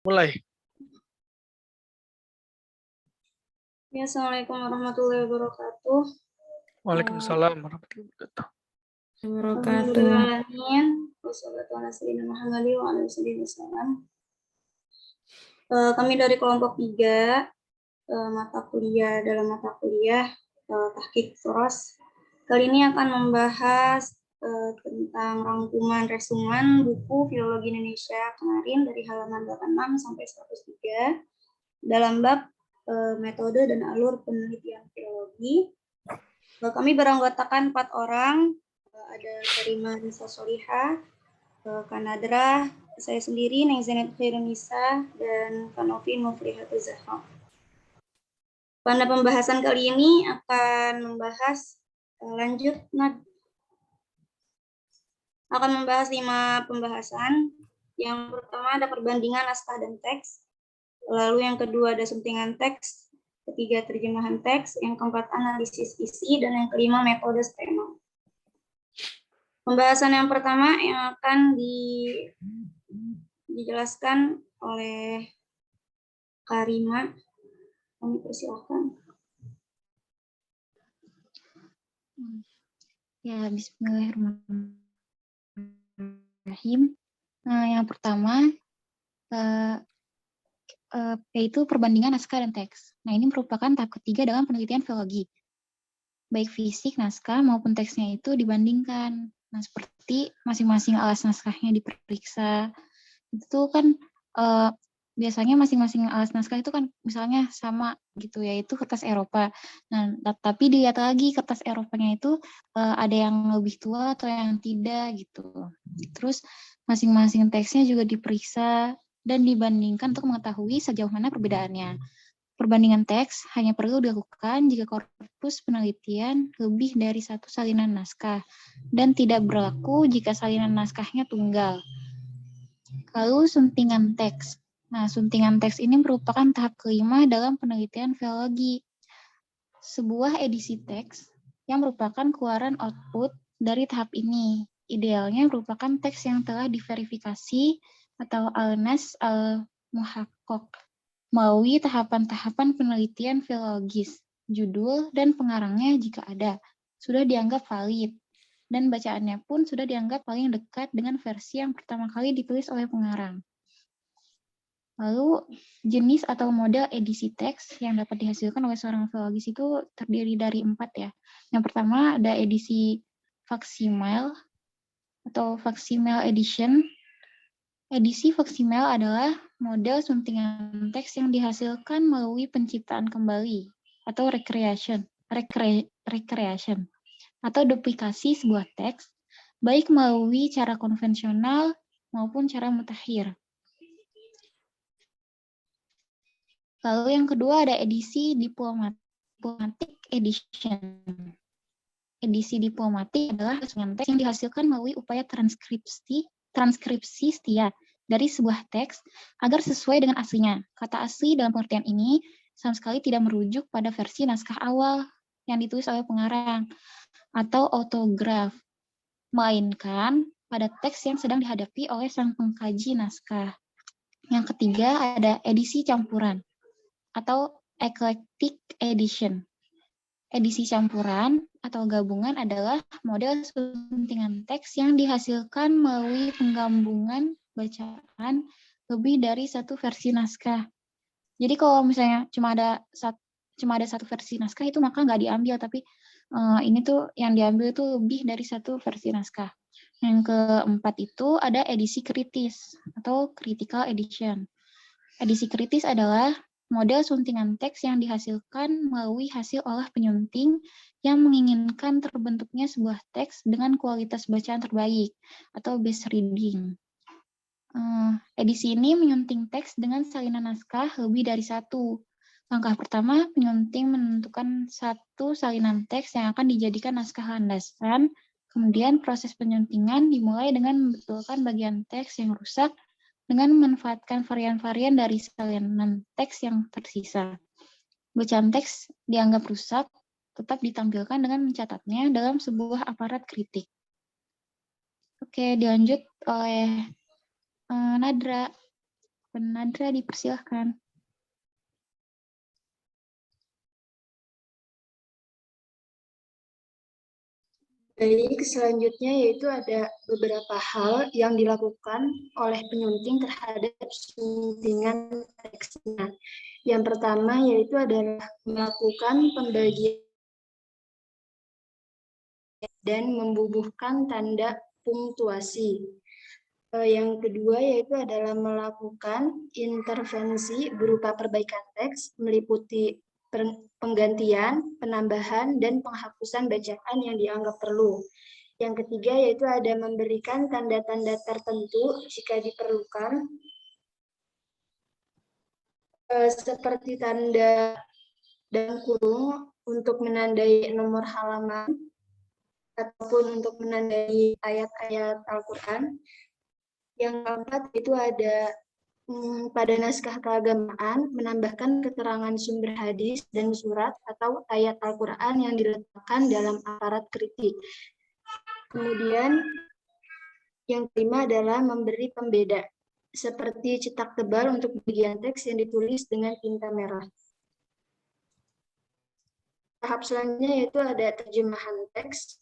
Mulai. Ya, Assalamualaikum warahmatullahi wabarakatuh. Waalaikumsalam warahmatullahi wabarakatuh. Alhamdulillahirrahmanirrahim. Wassalatu ala sayyidina Muhammadin wa ala alihi wasallam. Kami dari kelompok 3 mata kuliah Tahqiq Soros. Kali ini akan membahas tentang rangkuman resumen buku Filologi Indonesia kemarin dari halaman 86 sampai 103 dalam bab metode dan alur penelitian filologi. Kami beranggotakan 4 orang, ada Karima Nisa Soliha, Kanadra, saya sendiri, Neng Zainab Khairunisa, dan Kanovin Mufrihatul Zahra. Pada pembahasan kali ini akan membahas akan membahas 5 pembahasan. Yang pertama ada perbandingan naskah dan teks, lalu yang kedua ada suntingan teks, ketiga terjemahan teks, yang keempat analisis isi, dan yang kelima metode skema. Pembahasan yang pertama yang akan dijelaskan oleh Karima. Kami persilahkan. Ya, bismillahirrahmanirrahim. Nah, yang pertama yaitu perbandingan naskah dan teks. Nah, ini merupakan tahap ketiga dalam penelitian filologi. Baik fisik naskah maupun teksnya itu dibandingkan. Nah, seperti masing-masing alas naskahnya diperiksa. Itu kan biasanya masing-masing alas naskah itu kan misalnya sama gitu, yaitu kertas Eropa. Nah, tapi dilihat lagi kertas Eropanya itu ada yang lebih tua atau yang tidak gitu. Terus masing-masing teksnya juga diperiksa dan dibandingkan untuk mengetahui sejauh mana perbedaannya. Perbandingan teks hanya perlu dilakukan jika korpus penelitian lebih dari satu salinan naskah dan tidak berlaku jika salinan naskahnya tunggal. Lalu suntingan teks. Nah, suntingan teks ini merupakan tahap kelima dalam penelitian filologi. Sebuah edisi teks yang merupakan keluaran output dari tahap ini. Idealnya merupakan teks yang telah diverifikasi atau al-nas al-muhaqqaq melalui tahapan-tahapan penelitian filologis. Judul dan pengarangnya jika ada sudah dianggap valid, dan bacaannya pun sudah dianggap paling dekat dengan versi yang pertama kali ditulis oleh pengarang. Lalu, jenis atau model edisi teks yang dapat dihasilkan oleh seorang filologis itu terdiri dari 4 ya. Yang pertama ada edisi faksimile atau facsimile edition. Edisi faksimile adalah model suntingan teks yang dihasilkan melalui penciptaan kembali atau recreation atau duplikasi sebuah teks, baik melalui cara konvensional maupun cara mutakhir. Lalu yang kedua ada edisi diplomatic edition. Edisi diplomatik adalah suntingan teks yang dihasilkan melalui upaya transkripsi setia dari sebuah teks agar sesuai dengan aslinya. Kata asli dalam pengertian ini sama sekali tidak merujuk pada versi naskah awal yang ditulis oleh pengarang atau autograf, melainkan pada teks yang sedang dihadapi oleh sang pengkaji naskah. Yang ketiga ada edisi campuran atau eclectic edition. Edisi campuran atau gabungan adalah model suntingan teks yang dihasilkan melalui penggabungan bacaan lebih dari satu versi naskah. Jadi kalau misalnya cuma ada satu versi naskah itu maka nggak diambil, tapi ini tuh yang diambil itu lebih dari satu versi naskah. Yang keempat itu ada edisi kritis atau critical edition. Edisi kritis adalah model suntingan teks yang dihasilkan melalui hasil olah penyunting yang menginginkan terbentuknya sebuah teks dengan kualitas bacaan terbaik atau best reading. Edisi ini menyunting teks dengan salinan naskah lebih dari satu. Langkah pertama, penyunting menentukan satu salinan teks yang akan dijadikan naskah landasan. Kemudian proses penyuntingan dimulai dengan membetulkan bagian teks yang rusak dengan memanfaatkan varian-varian dari salinan teks yang tersisa. Bacaan teks dianggap rusak tetap ditampilkan dengan mencatatnya dalam sebuah aparat kritik. Oke, dilanjut oleh Nadra. Nadra, dipersilahkan. Baik, selanjutnya yaitu ada beberapa hal yang dilakukan oleh penyunting terhadap suntingan teksnya. Yang pertama yaitu adalah melakukan pembagian dan membubuhkan tanda punktuasi. Yang kedua yaitu adalah melakukan intervensi berupa perbaikan teks, meliputi penggantian, penambahan, dan penghapusan bacaan yang dianggap perlu. Yang ketiga yaitu ada memberikan tanda-tanda tertentu jika diperlukan, seperti tanda dalam kurung untuk menandai nomor halaman, ataupun untuk menandai ayat-ayat Al-Quran. Yang keempat itu ada pada naskah keagamaan menambahkan keterangan sumber hadis dan surat atau ayat Al-Quran yang diletakkan dalam aparat kritik. Kemudian yang kelima adalah memberi pembeda, seperti cetak tebal untuk bagian teks yang ditulis dengan tinta merah. Tahap selanjutnya yaitu ada terjemahan teks.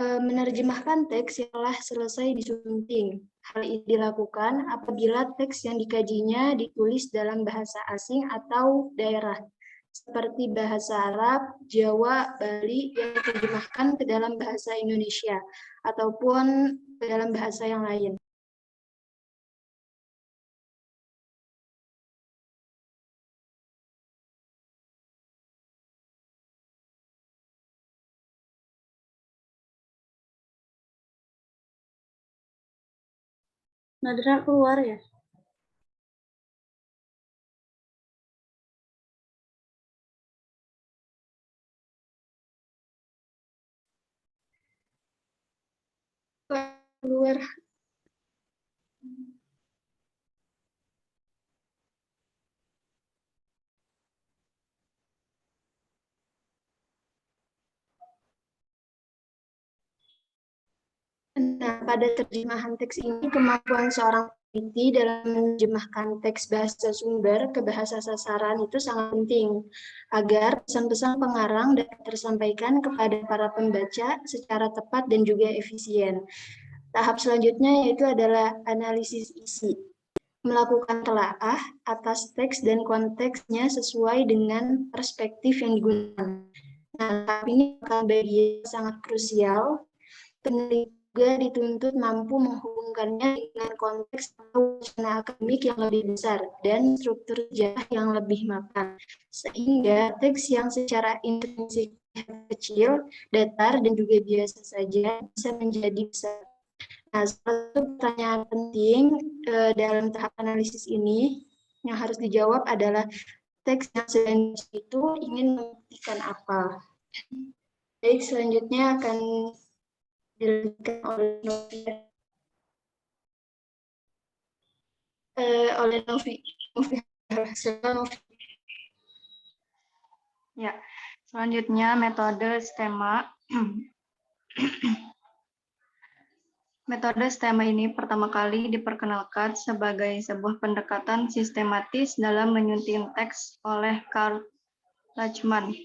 Menerjemahkan teks yang telah selesai disunting. Hal ini dilakukan apabila teks yang dikajinya ditulis dalam bahasa asing atau daerah, seperti bahasa Arab, Jawa, Bali yang diterjemahkan ke dalam bahasa Indonesia, ataupun ke dalam bahasa yang lain. Nadra keluar ya? Keluar. Nah, pada terjemahan teks ini, kemampuan seorang peneliti dalam menerjemahkan teks bahasa sumber ke bahasa sasaran itu sangat penting, agar pesan-pesan pengarang dapat tersampaikan kepada para pembaca secara tepat dan juga efisien. Tahap selanjutnya yaitu adalah analisis isi. Melakukan telaah atas teks dan konteksnya sesuai dengan perspektif yang digunakan. Nah, tahap ini akan bagian sangat krusial. Peneliti juga dituntut mampu menghubungkannya dengan konteks atau wacana akademik yang lebih besar dan struktur sejarah yang lebih mapan, sehingga teks yang secara intrinsik kecil, datar, dan juga biasa saja bisa menjadi besar. Nah, satu pertanyaan penting dalam tahap analisis ini yang harus dijawab adalah teks yang sedang itu ingin membuktikan apa. Baik, selanjutnya akan dilanjutkan oleh Novi. Ya, selanjutnya metode STEMA. Metode STEMA ini pertama kali diperkenalkan sebagai sebuah pendekatan sistematis dalam menyunting teks oleh Karl Lachmann.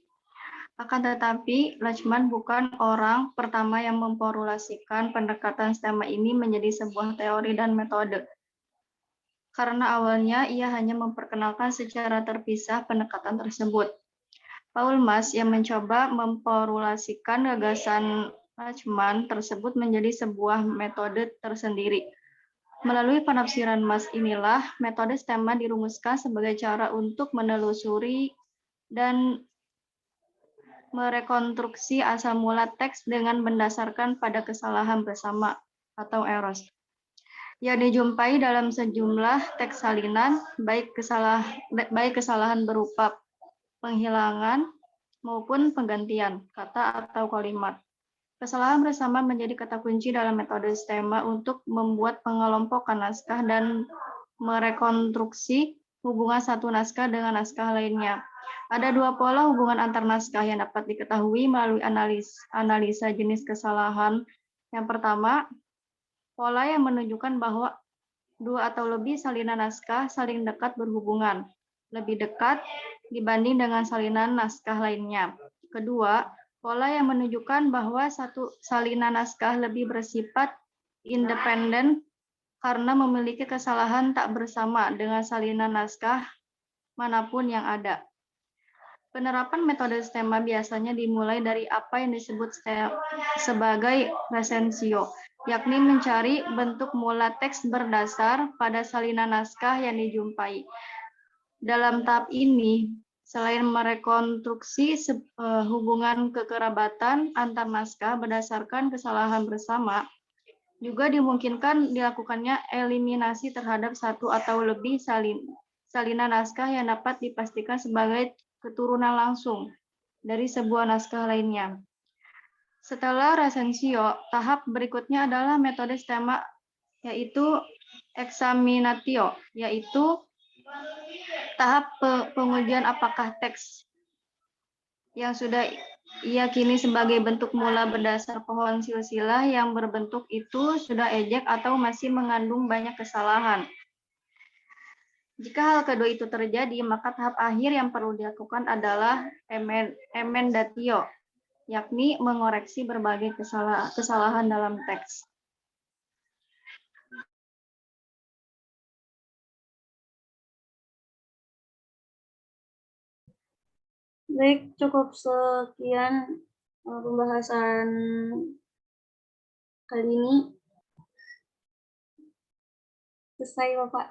Akan tetapi, Lachmann bukan orang pertama yang memformulasikan pendekatan STEMA ini menjadi sebuah teori dan metode. Karena awalnya ia hanya memperkenalkan secara terpisah pendekatan tersebut. Paul Mas yang mencoba memformulasikan gagasan Lachmann tersebut menjadi sebuah metode tersendiri. Melalui penafsiran Mas inilah, metode STEMA dirumuskan sebagai cara untuk menelusuri dan merekonstruksi asal mula teks dengan mendasarkan pada kesalahan bersama atau errors yang dijumpai dalam sejumlah teks salinan, baik kesalahan berupa penghilangan maupun penggantian kata atau kalimat. Kesalahan bersama menjadi kata kunci dalam metode STEMA untuk membuat pengelompokan naskah dan merekonstruksi hubungan satu naskah dengan naskah lainnya. Ada dua pola hubungan antar naskah yang dapat diketahui melalui analisa jenis kesalahan. Yang pertama, pola yang menunjukkan bahwa Dua atau lebih salinan naskah saling dekat berhubungan, lebih dekat dibanding dengan salinan naskah lainnya. Kedua, pola yang menunjukkan bahwa satu salinan naskah lebih bersifat independen karena memiliki kesalahan tak bersama dengan salinan naskah manapun yang ada. Penerapan metode STEMA biasanya dimulai dari apa yang disebut sebagai resensio, yakni mencari bentuk mula teks berdasar pada salinan naskah yang dijumpai. Dalam tahap ini, selain merekonstruksi hubungan kekerabatan antar naskah berdasarkan kesalahan bersama, juga dimungkinkan dilakukannya eliminasi terhadap satu atau lebih salinan naskah yang dapat dipastikan sebagai keturunan langsung dari sebuah naskah lainnya. Setelah resensio, tahap berikutnya adalah metode STEMA, yaitu examinatio, yaitu tahap pengujian apakah teks yang sudah diyakini sebagai bentuk mula berdasar pohon silsilah yang berbentuk itu sudah ejek atau masih mengandung banyak kesalahan. Jika hal kedua itu terjadi, maka tahap akhir yang perlu dilakukan adalah emendatio, yakni mengoreksi berbagai kesalahan dalam teks. Baik, cukup sekian pembahasan kali ini. Selesai, Bapak.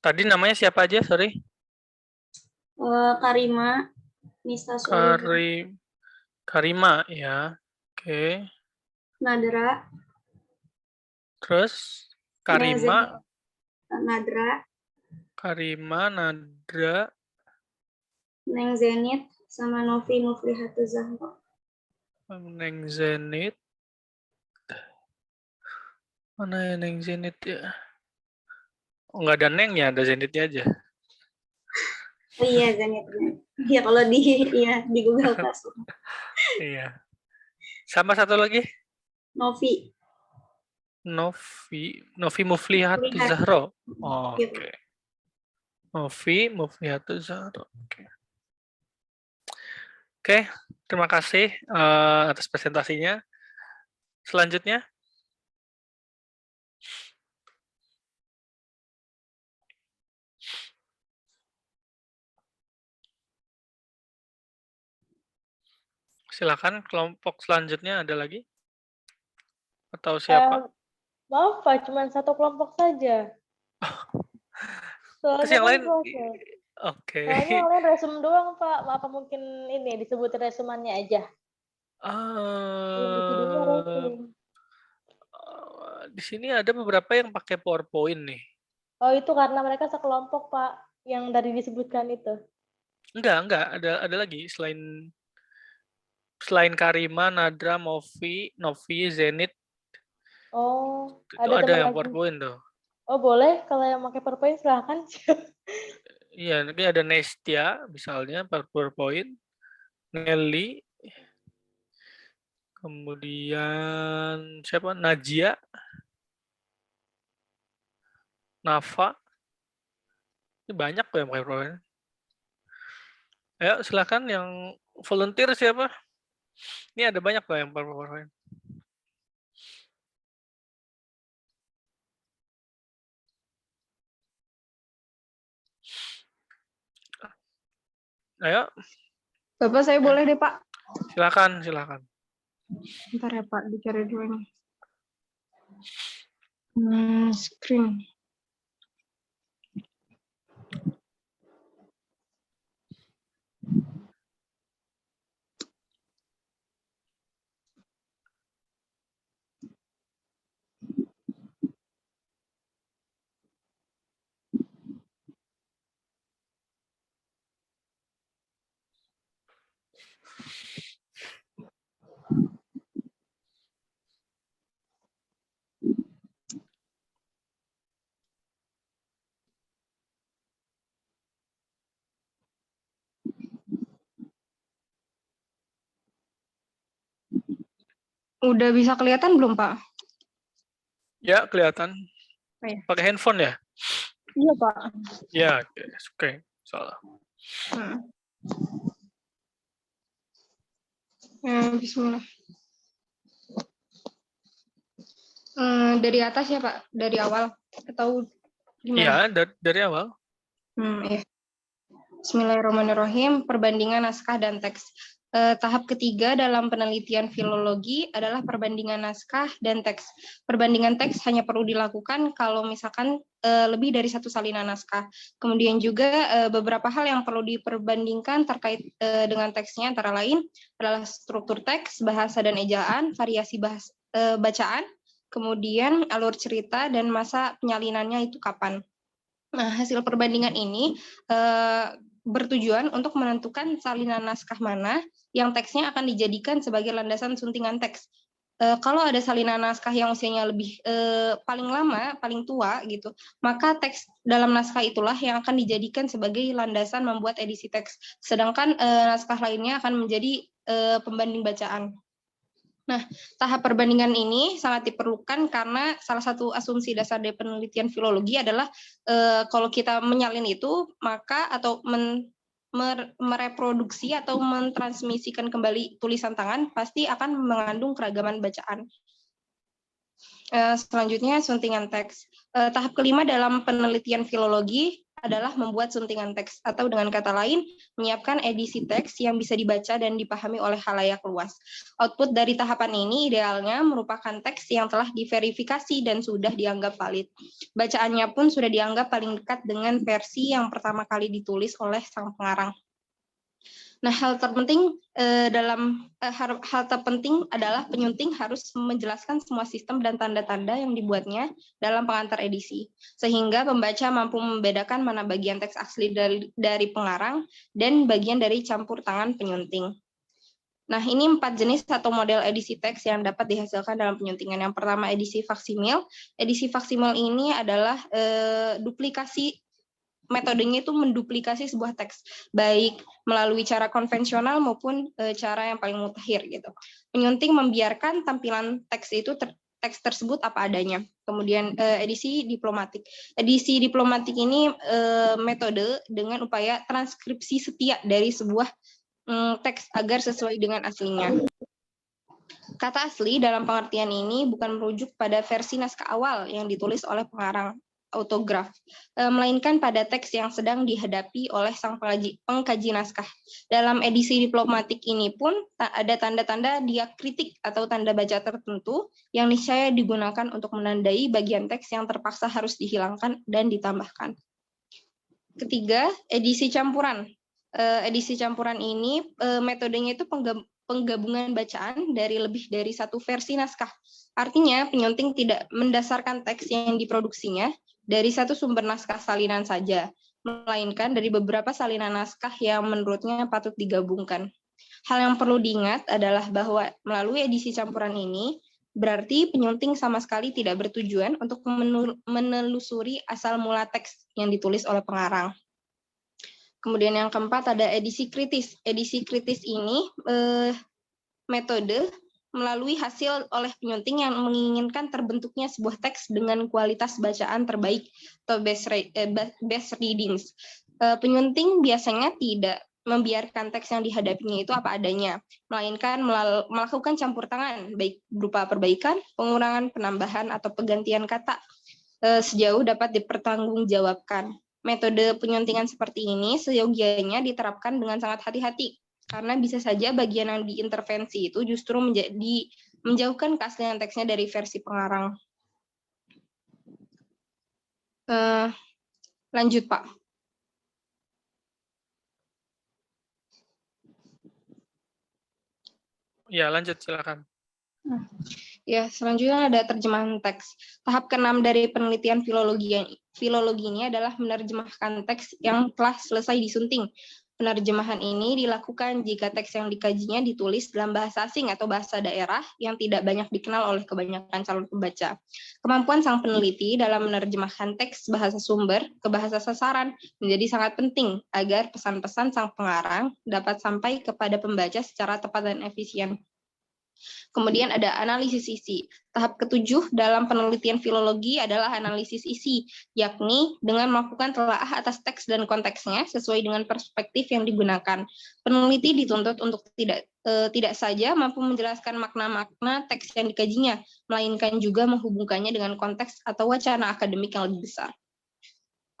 Tadi namanya siapa aja, sorry? Karima, Nista Solihah, Karima, ya. Oke. Nadra, Terus, Karima, Nadra, Nadra, Neng Zenit, sama Novi Muflihatul Zahra. Neng Zenit. Mana ya Neng Zenit ya? Oh, nggak ada Nengnya, ada Zenitnya aja. Oh iya, Zenit. Iya, kalau di Google Classroom. Iya. Sama satu lagi? Novi. Novi Muflihatul Zahra. Oh, oke. Novi Muflihatul Zahra. Oke, terima kasih atas presentasinya. Selanjutnya. Silakan kelompok selanjutnya ada lagi? Atau siapa? Maaf Pak, cuma satu kelompok saja. Terus Soalnya yang kan lain? selesai. Oke. Soalnya yang lain resum doang Pak. Apa mungkin ini disebutin resumannya aja? Yang di videonya resum. Di sini ada beberapa yang pakai PowerPoint nih. Oh itu karena mereka sekelompok Pak, yang dari disebutkan itu. Enggak, ada lagi selain Karima, Nadra, Novi, Zenit. Oh, Itu ada yang lagi. PowerPoint tuh. Oh boleh, kalau yang pakai PowerPoint silahkan. Iya, nanti ada Nestia misalnya PowerPoint, Nelly, kemudian siapa? Najia, Nafa. Ini banyak kok yang pakai PowerPoint. Ayo silakan yang volunteer siapa? Ini ada banyak kok yang pakai PowerPoint. Ayo. Bapak, saya boleh deh, Pak. Silakan. Bentar ya, Pak. Dicari dulu nih. Screen. Udah bisa kelihatan belum, Pak? Ya, kelihatan. Oh, ya. Pakai handphone ya? Iya, Pak. Ya, oke. Salah. Bismillah. Dari atas ya, Pak? Dari awal? Atau gimana? Iya, dari awal. Ya. Bismillahirrahmanirrahim. Perbandingan naskah dan teks. Tahap ketiga dalam penelitian filologi adalah perbandingan naskah dan teks. Perbandingan teks hanya perlu dilakukan kalau misalkan lebih dari satu salinan naskah. Kemudian juga beberapa hal yang perlu diperbandingkan terkait dengan teksnya antara lain adalah struktur teks, bahasa dan ejaan, variasi bacaan, kemudian alur cerita dan masa penyalinannya itu kapan. Nah, hasil perbandingan ini bertujuan untuk menentukan salinan naskah mana yang teksnya akan dijadikan sebagai landasan suntingan teks. Kalau ada salinan naskah yang usianya lebih paling lama, paling tua gitu, maka teks dalam naskah itulah yang akan dijadikan sebagai landasan membuat edisi teks. Sedangkan naskah lainnya akan menjadi pembanding bacaan. Nah, tahap perbandingan ini sangat diperlukan karena salah satu asumsi dasar dari penelitian filologi adalah kalau kita menyalin itu, maka atau mereproduksi atau mentransmisikan kembali tulisan tangan pasti akan mengandung keragaman bacaan. Selanjutnya, suntingan teks. Tahap kelima dalam penelitian filologi adalah membuat suntingan teks, atau dengan kata lain, menyiapkan edisi teks yang bisa dibaca dan dipahami oleh khalayak luas. Output dari tahapan ini idealnya merupakan teks yang telah diverifikasi dan sudah dianggap valid. Bacaannya pun sudah dianggap paling dekat dengan versi yang pertama kali ditulis oleh sang pengarang. Nah, hal terpenting adalah penyunting harus menjelaskan semua sistem dan tanda-tanda yang dibuatnya dalam pengantar edisi, sehingga pembaca mampu membedakan mana bagian teks asli dari pengarang dan bagian dari campur tangan penyunting. Nah, ini 4 jenis atau model edisi teks yang dapat dihasilkan dalam penyuntingan. Yang pertama, edisi faksimil. Edisi faksimil ini adalah duplikasi. Metodenya itu menduplikasi sebuah teks, baik melalui cara konvensional maupun cara yang paling mutakhir gitu. Penyunting membiarkan tampilan teks itu teks tersebut apa adanya. Kemudian edisi diplomatik. Edisi diplomatik ini metode dengan upaya transkripsi setia dari sebuah teks agar sesuai dengan aslinya. Kata asli dalam pengertian ini bukan merujuk pada versi naskah awal yang ditulis oleh pengarang autograf, melainkan pada teks yang sedang dihadapi oleh sang pengkaji naskah. Dalam edisi diplomatik ini pun ada tanda-tanda diakritik atau tanda baca tertentu yang niscaya digunakan untuk menandai bagian teks yang terpaksa harus dihilangkan dan ditambahkan. Ketiga, edisi campuran. Edisi campuran ini metodenya itu penggabungan bacaan dari lebih dari satu versi naskah. Artinya, penyunting tidak mendasarkan teks yang diproduksinya dari satu sumber naskah salinan saja, melainkan dari beberapa salinan naskah yang menurutnya patut digabungkan. Hal yang perlu diingat adalah bahwa melalui edisi campuran ini, berarti penyunting sama sekali tidak bertujuan untuk menelusuri asal mula teks yang ditulis oleh pengarang. Kemudian yang keempat ada edisi kritis. Edisi kritis ini metode melalui hasil oleh penyunting yang menginginkan terbentuknya sebuah teks dengan kualitas bacaan terbaik atau best readings. Penyunting biasanya tidak membiarkan teks yang dihadapinya itu apa adanya, melainkan melakukan campur tangan, baik berupa perbaikan, pengurangan, penambahan, atau penggantian kata sejauh dapat dipertanggungjawabkan. Metode penyuntingan seperti ini seyogianya diterapkan dengan sangat hati-hati, karena bisa saja bagian yang diintervensi itu justru menjauhkan keaslian teksnya dari versi pengarang. Lanjut, Pak. Ya, lanjut, silakan. Ya, selanjutnya ada terjemahan teks. Tahap ke-6 dari penelitian filologi ini adalah menerjemahkan teks yang telah selesai disunting. Penerjemahan ini dilakukan jika teks yang dikajinya ditulis dalam bahasa asing atau bahasa daerah yang tidak banyak dikenal oleh kebanyakan calon pembaca. Kemampuan sang peneliti dalam menerjemahkan teks bahasa sumber ke bahasa sasaran menjadi sangat penting agar pesan-pesan sang pengarang dapat sampai kepada pembaca secara tepat dan efisien. Kemudian ada analisis isi. Tahap ketujuh dalam penelitian filologi adalah analisis isi, yakni dengan melakukan telaah atas teks dan konteksnya sesuai dengan perspektif yang digunakan. Peneliti dituntut untuk tidak saja mampu menjelaskan makna-makna teks yang dikajinya, melainkan juga menghubungkannya dengan konteks atau wacana akademik yang lebih besar.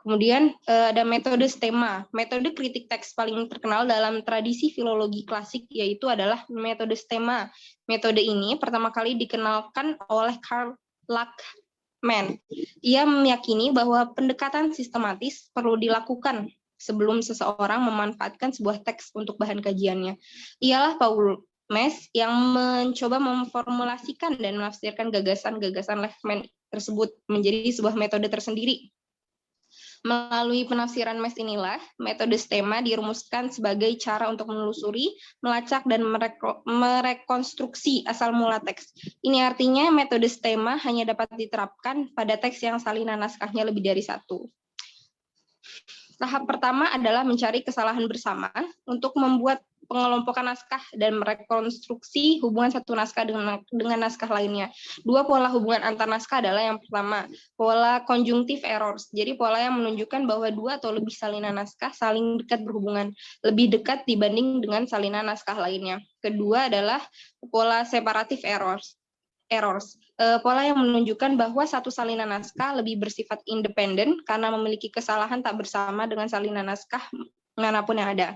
Kemudian ada metode STEMA. Metode kritik teks paling terkenal dalam tradisi filologi klasik yaitu adalah metode STEMA. Metode ini pertama kali dikenalkan oleh Karl Lachmann. Ia meyakini bahwa pendekatan sistematis perlu dilakukan sebelum seseorang memanfaatkan sebuah teks untuk bahan kajiannya. Ialah Paul Mees yang mencoba memformulasikan dan menafsirkan gagasan-gagasan Lachmann tersebut menjadi sebuah metode tersendiri. Melalui penafsiran Mees inilah, metode STEMA dirumuskan sebagai cara untuk menelusuri, melacak, dan merekonstruksi asal mula teks. Ini artinya metode STEMA hanya dapat diterapkan pada teks yang salinan naskahnya lebih dari satu. Tahap pertama adalah mencari kesalahan bersama untuk membuat pengelompokan naskah dan merekonstruksi hubungan satu naskah dengan naskah lainnya. Dua pola hubungan antar naskah adalah yang pertama, pola conjunctive errors. Jadi pola yang menunjukkan bahwa dua atau lebih salinan naskah saling dekat berhubungan, lebih dekat dibanding dengan salinan naskah lainnya. Kedua adalah pola separative errors. Pola yang menunjukkan bahwa satu salinan naskah lebih bersifat independen karena memiliki kesalahan tak bersama dengan salinan naskah manapun yang ada.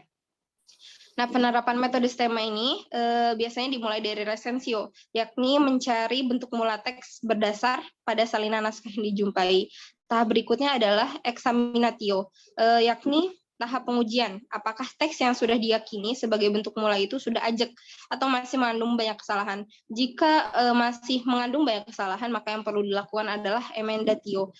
Nah, penerapan metode STEMA ini biasanya dimulai dari resensio, yakni mencari bentuk mula teks berdasar pada salinan naskah yang dijumpai. Tahap berikutnya adalah examinatio, yakni tahap pengujian. Apakah teks yang sudah diyakini sebagai bentuk mula itu sudah ajak atau masih mengandung banyak kesalahan? Jika masih mengandung banyak kesalahan, maka yang perlu dilakukan adalah emendatio,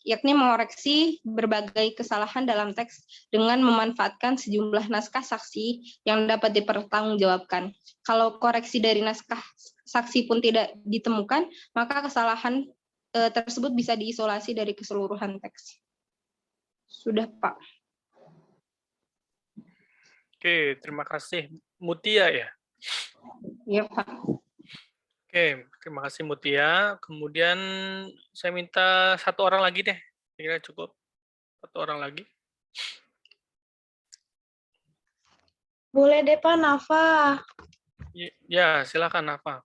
yakni mengoreksi berbagai kesalahan dalam teks dengan memanfaatkan sejumlah naskah saksi yang dapat dipertanggungjawabkan. Kalau koreksi dari naskah saksi pun tidak ditemukan, maka kesalahan tersebut bisa diisolasi dari keseluruhan teks. Sudah, Pak. Oke, terima kasih. Mutia ya? Iya, Pak. Oke, terima kasih Mutia. Kemudian saya minta satu orang lagi deh. Kira-kira cukup. Satu orang lagi. Boleh deh Pak, Nafa. Ya, silakan Nafa.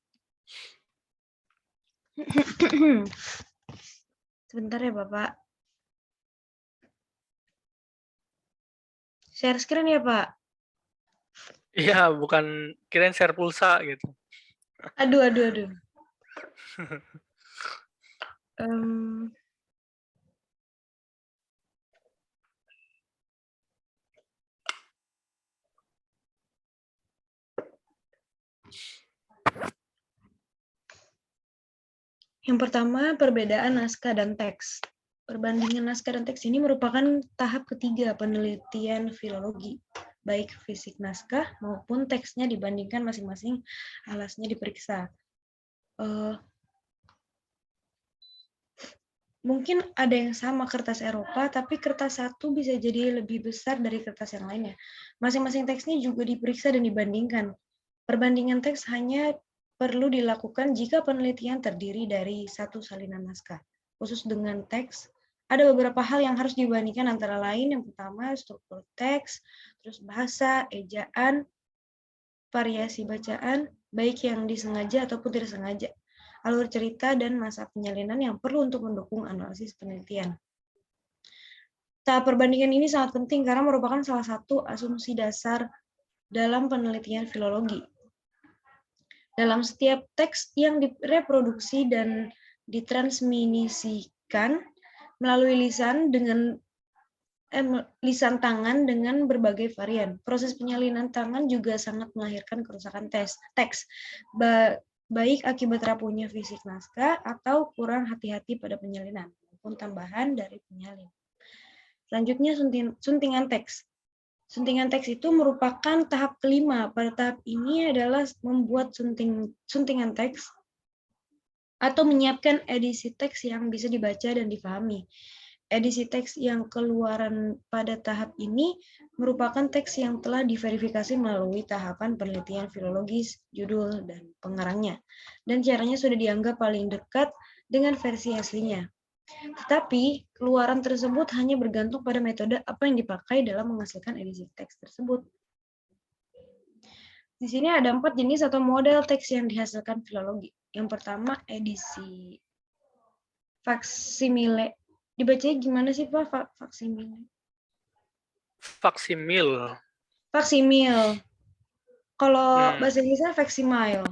Sebentar ya Bapak. Share screen ya Pak? Iya, bukan kirain share pulsa gitu. Aduh. Yang pertama, perbedaan naskah dan teks. Perbandingan naskah dan teks ini merupakan tahap ketiga penelitian filologi, baik fisik naskah maupun teksnya dibandingkan masing-masing alasnya diperiksa. Mungkin ada yang sama kertas Eropa, tapi kertas satu bisa jadi lebih besar dari kertas yang lainnya. Masing-masing teksnya juga diperiksa dan dibandingkan. Perbandingan teks hanya perlu dilakukan jika penelitian terdiri dari satu salinan naskah. Khusus dengan teks, ada beberapa hal yang harus dibandingkan antara lain. Yang pertama, struktur teks, terus bahasa, ejaan, variasi bacaan, baik yang disengaja ataupun tidak sengaja, alur cerita, dan masa penyalinan yang perlu untuk mendukung analisis penelitian. Tahap perbandingan ini sangat penting karena merupakan salah satu asumsi dasar dalam penelitian filologi. Dalam setiap teks yang direproduksi dan ditransmisikan melalui lisan tangan dengan berbagai varian. Proses penyalinan tangan juga sangat melahirkan kerusakan teks, baik akibat rapuhnya fisik naskah atau kurang hati-hati pada penyalinan maupun tambahan dari penyalin. Selanjutnya, suntingan teks. Suntingan teks itu merupakan tahap kelima. Pada tahap ini adalah membuat suntingan teks atau menyiapkan edisi teks yang bisa dibaca dan difahami. Edisi teks yang keluaran pada tahap ini merupakan teks yang telah diverifikasi melalui tahapan penelitian filologis, judul, dan pengarangnya. Dan caranya sudah dianggap paling dekat dengan versi aslinya. Tetapi, keluaran tersebut hanya bergantung pada metode apa yang dipakai dalam menghasilkan edisi teks tersebut. Di sini ada 4 jenis atau model teks yang dihasilkan filologi. Yang pertama, edisi faksimile. Dibacanya gimana sih, Pak? Faksimile. Faksimil. Faksimil. Kalau bahasa Inggrisnya facsimile.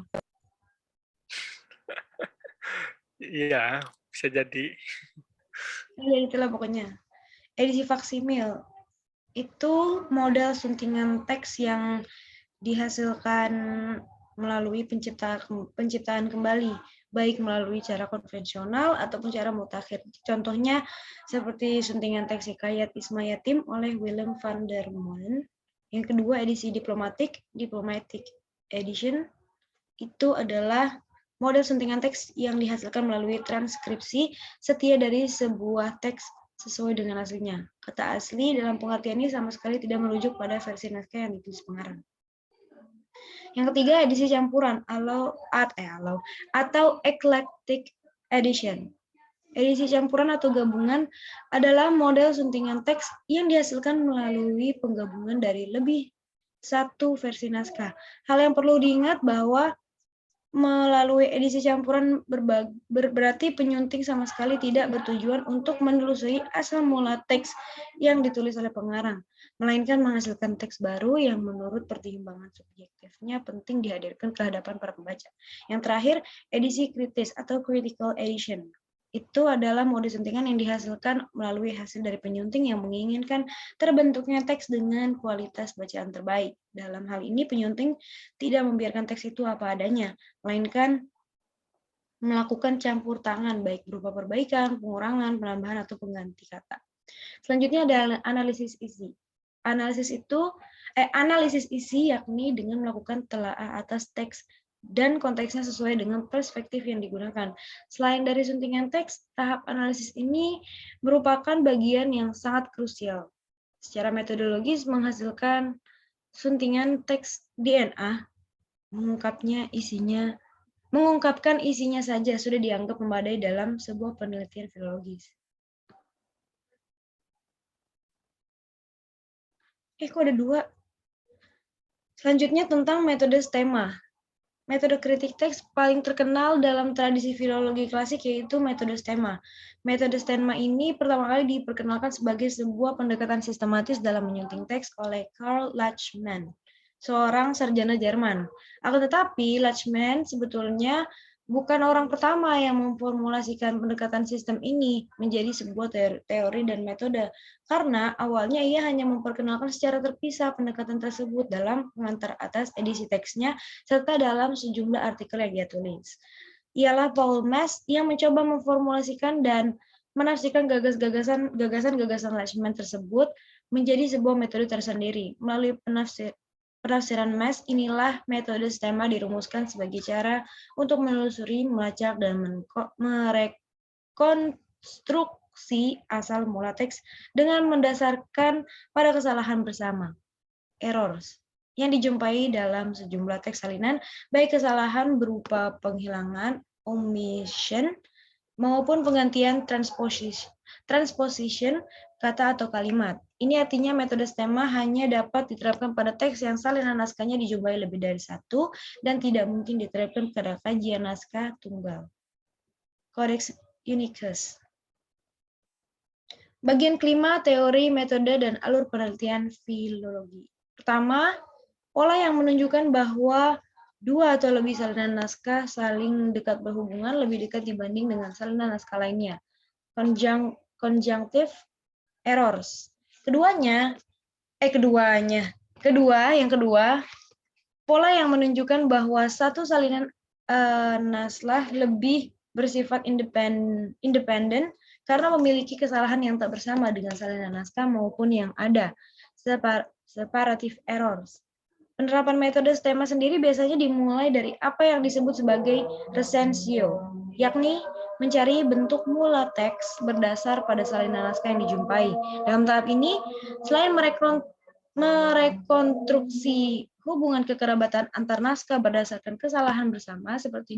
Iya, bisa jadi. Ya, itulah pokoknya. Edisi faksimil itu model suntingan teks yang dihasilkan melalui penciptaan kembali, baik melalui cara konvensional ataupun cara mutakhir. Contohnya seperti suntingan teks Hikayat Isma Yatim oleh Willem van der Molen. Yang kedua, edisi diplomatic edition, itu adalah model suntingan teks yang dihasilkan melalui transkripsi setia dari sebuah teks sesuai dengan aslinya. Kata asli dalam pengertian ini sama sekali tidak merujuk pada versi naskah yang ditulis pengarang. Yang ketiga, edisi campuran atau eclectic edition. Edisi campuran atau gabungan adalah model suntingan teks yang dihasilkan melalui penggabungan dari lebih satu versi naskah. Hal yang perlu diingat bahwa melalui edisi campuran berarti penyunting sama sekali tidak bertujuan untuk menelusuri asal mula teks yang ditulis oleh pengarang, melainkan menghasilkan teks baru yang menurut pertimbangan subjektifnya penting dihadirkan ke hadapan para pembaca. Yang terakhir, edisi kritis atau critical edition. Itu adalah mode suntingan yang dihasilkan melalui hasil dari penyunting yang menginginkan terbentuknya teks dengan kualitas bacaan terbaik. Dalam hal ini, penyunting tidak membiarkan teks itu apa adanya, melainkan melakukan campur tangan, baik berupa perbaikan, pengurangan, penambahan, atau pengganti kata. Selanjutnya ada analisis isi. Analisis isi yakni dengan melakukan telaah atas teks dan konteksnya sesuai dengan perspektif yang digunakan. Selain dari suntingan teks, tahap analisis ini merupakan bagian yang sangat krusial. Secara metodologis menghasilkan suntingan teks DNA, mengungkapkan isinya saja sudah dianggap memadai dalam sebuah penelitian filologis. Kok ada 2? Selanjutnya tentang metode stemma. Metode kritik teks paling terkenal dalam tradisi filologi klasik yaitu metode stemma. Metode stemma ini pertama kali diperkenalkan sebagai sebuah pendekatan sistematis dalam menyunting teks oleh Karl Lachmann, seorang sarjana Jerman. Akan tetapi, Lachmann sebetulnya bukan orang pertama yang memformulasikan pendekatan sistem ini menjadi sebuah teori dan metode, karena awalnya ia hanya memperkenalkan secara terpisah pendekatan tersebut dalam pengantar atas edisi teksnya serta dalam sejumlah artikel yang dia tulis. Ialah Paul Maes yang mencoba memformulasikan dan menafsirkan gagasan-gagasan Lachmann tersebut menjadi sebuah metode tersendiri. Melalui penafsiran Maes, inilah metode stemma dirumuskan sebagai cara untuk menelusuri, melacak, dan merekonstruksi asal mula teks dengan mendasarkan pada kesalahan bersama, errors, yang dijumpai dalam sejumlah teks salinan, baik kesalahan berupa penghilangan, omission, maupun penggantian transposition kata atau kalimat. Ini artinya metode stemma hanya dapat diterapkan pada teks yang salinan naskahnya dijumpai lebih dari satu dan tidak mungkin diterapkan pada kajian naskah tunggal. Codex Unicus. Bagian kelima, teori, metode, dan alur penelitian filologi. Pertama, pola yang menunjukkan bahwa dua atau lebih salinan naskah saling dekat berhubungan lebih dekat dibanding dengan salinan naskah lainnya. Conjunctive errors. Yang kedua, pola yang menunjukkan bahwa satu salinan naskah lebih bersifat independen karena memiliki kesalahan yang tak bersama dengan salinan naskah maupun yang ada. Separative errors. Penerapan metode stemma sendiri biasanya dimulai dari apa yang disebut sebagai recensio, yakni mencari bentuk mula teks berdasar pada salinan naskah yang dijumpai. Dalam tahap ini, selain merekonstruksi hubungan kekerabatan antar naskah berdasarkan kesalahan bersama seperti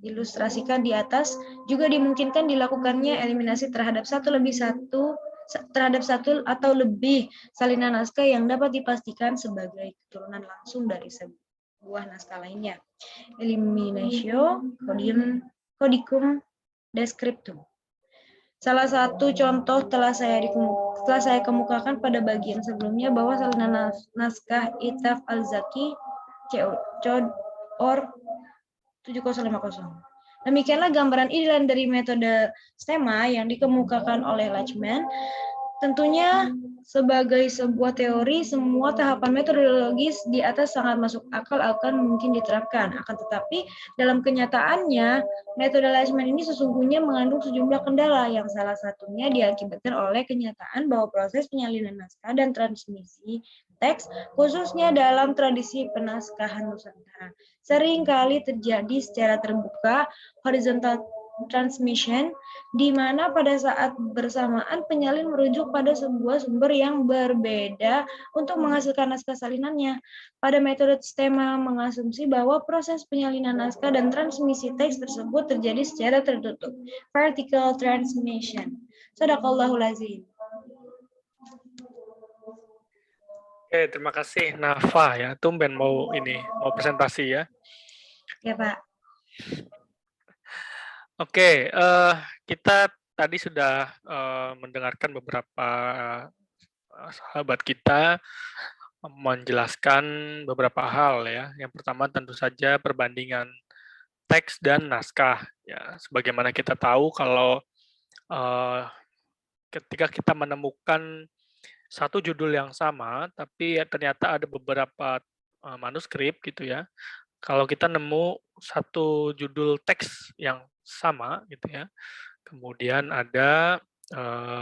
diilustrasikan di atas, juga dimungkinkan dilakukannya eliminasi terhadap satu atau lebih salinan naskah yang dapat dipastikan sebagai keturunan langsung dari sebuah naskah lainnya. Eliminatio codicum descriptum. Salah satu contoh telah saya kemukakan pada bagian sebelumnya bahwa salinan naskah Itaf Al-Zaki Cod or 7050. Demikianlah gambaran ideal dari metode STEMA yang dikemukakan oleh Lachman. Tentunya sebagai sebuah teori, semua tahapan metodologis di atas sangat masuk akal akan mungkin diterapkan. Akan tetapi dalam kenyataannya, metode Lachman ini sesungguhnya mengandung sejumlah kendala yang salah satunya diakibatkan oleh kenyataan bahwa proses penyalinan naskah dan transmisi teks, khususnya dalam tradisi penaskahan Nusantara, seringkali terjadi secara terbuka, horizontal transmission, di mana pada saat bersamaan penyalin merujuk pada sebuah sumber yang berbeda untuk menghasilkan naskah salinannya. Pada metode STEMA mengasumsi bahwa proses penyalinan naskah dan transmisi teks tersebut terjadi secara tertutup, vertical transmission. Shadaqallahul azim. Oke, terima kasih Nafa ya. Tumben mau presentasi ya. Ya, Pak. Oke, kita tadi sudah mendengarkan beberapa sahabat kita menjelaskan beberapa hal ya. Yang pertama tentu saja perbandingan teks dan naskah ya. Sebagaimana kita tahu kalau ketika kita menemukan satu judul yang sama, tapi ya ternyata ada beberapa manuskrip gitu ya. Kalau kita nemu satu judul teks yang sama gitu ya, kemudian ada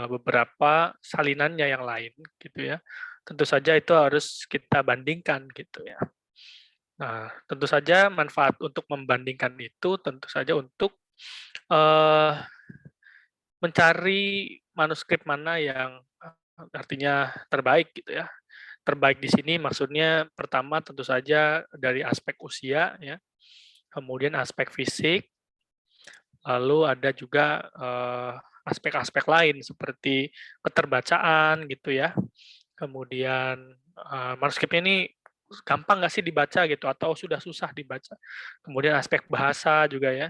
beberapa salinannya yang lain gitu ya, tentu saja itu harus kita bandingkan gitu ya. Nah, tentu saja manfaat untuk membandingkan itu tentu saja untuk mencari manuskrip mana yang artinya terbaik gitu ya. Terbaik di sini maksudnya pertama tentu saja dari aspek usia ya, kemudian aspek fisik, lalu ada juga aspek-aspek lain seperti keterbacaan gitu ya. Kemudian manuskripnya ini gampang nggak sih dibaca gitu atau sudah susah dibaca. Kemudian aspek bahasa juga ya.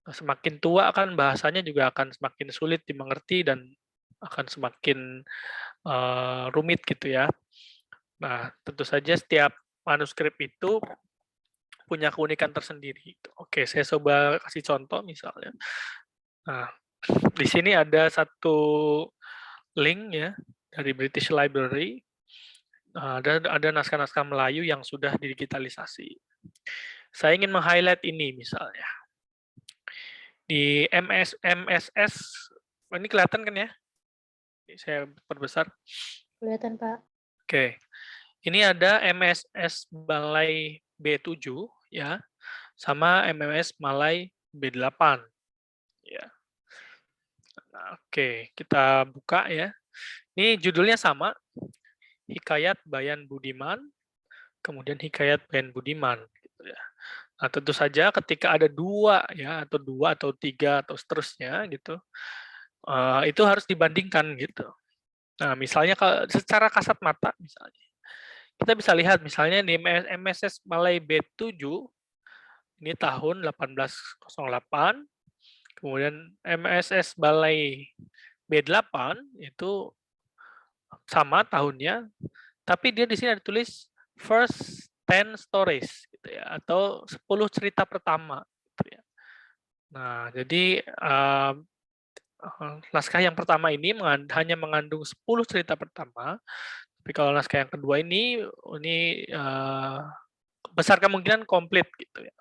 Semakin tua kan bahasanya juga akan semakin sulit dimengerti dan akan semakin rumit gitu ya. Nah, tentu saja setiap manuskrip itu punya keunikan tersendiri. Oke, saya coba kasih contoh misalnya. Nah, di sini ada satu link ya dari British Library. Ada naskah-naskah Melayu yang sudah digitalisasi. Saya ingin meng-highlight ini misalnya. Di MSS, ini kelihatan kan ya? Saya perbesar. Kelihatan, Pak. Oke. Ini ada MSS Malay B7 ya, sama MMS Malay B8 ya. Nah, oke, kita buka ya. Ini judulnya sama, Hikayat Bayan Budiman, kemudian Hikayat Bayan Budiman gitu ya. Nah, tentu saja ketika ada dua atau tiga atau seterusnya gitu, itu harus dibandingkan gitu. Nah, misalnya kalau secara kasat mata misalnya, kita bisa lihat misalnya di MSS Malay B7 ini tahun 1808, kemudian MSS Malay B8 itu sama tahunnya, tapi dia di sini ada tulis first 10 stories gitu ya, atau 10 cerita pertama gitu ya. Nah, jadi naskah yang pertama ini hanya mengandung 10 cerita pertama, tapi kalau naskah yang kedua ini besar kemungkinan komplit gitu ya.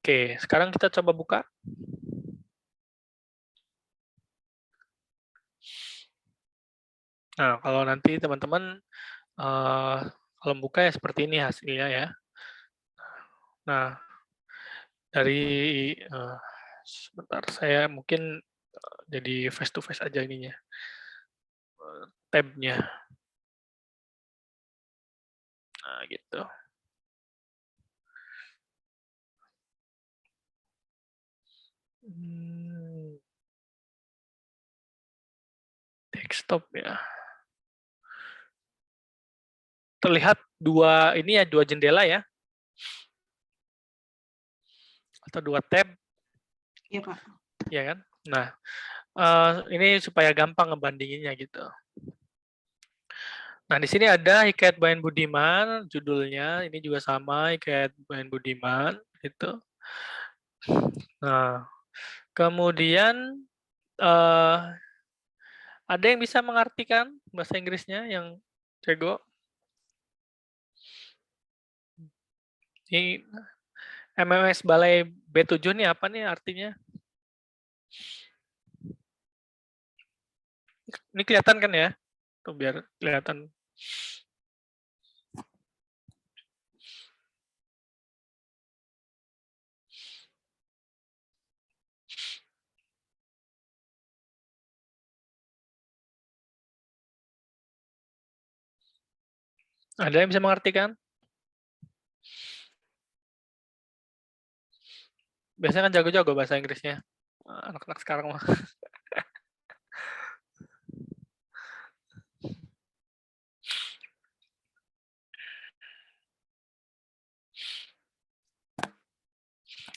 Oke, sekarang kita coba buka. Nah, kalau nanti teman-teman kalau buka ya seperti ini hasilnya ya. Nah, dari Sebentar, saya mungkin jadi face to face aja ininya. Tab-nya. Nah, gitu. Desktop ya. Terlihat dua jendela ya. Atau 2 tab. Iya, Pak. Ya kan? Nah, ini supaya gampang ngebandinginnya gitu. Nah, di sini ada Hikayat Bayan Budiman, judulnya ini juga sama, Hikayat Bayan Budiman gitu. Nah, kemudian ada yang bisa mengartikan bahasa Inggrisnya yang jago? Ini MMS Balai B7 ini apa nih artinya? Ini kelihatan kan ya? Tuh biar kelihatan. Ada yang bisa mengartikan? Biasanya kan jago-jago bahasa Inggrisnya. Anak-anak sekarang mah.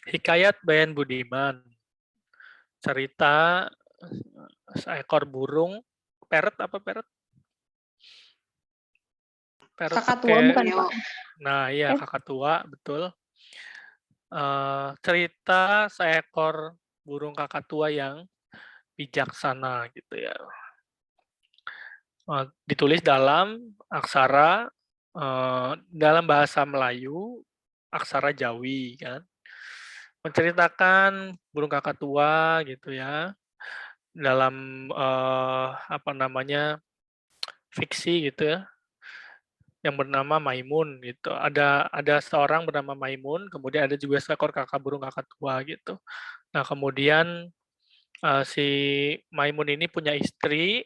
Hikayat Bayan Budiman. Cerita seekor burung, parrot apa parrot? Parrot Kakatua pakai, bukan, Pak? nah iya kakatua, betul. Cerita seekor burung kakatua yang bijaksana gitu ya. Ditulis dalam aksara dalam bahasa Melayu, aksara Jawi kan. Menceritakan burung kakatua gitu ya. Dalam apa namanya? Fiksi gitu ya. Yang bernama Maimun gitu. Ada seorang bernama Maimun, kemudian ada juga seekor burung kakatua gitu. Nah, kemudian si Maimun ini punya istri,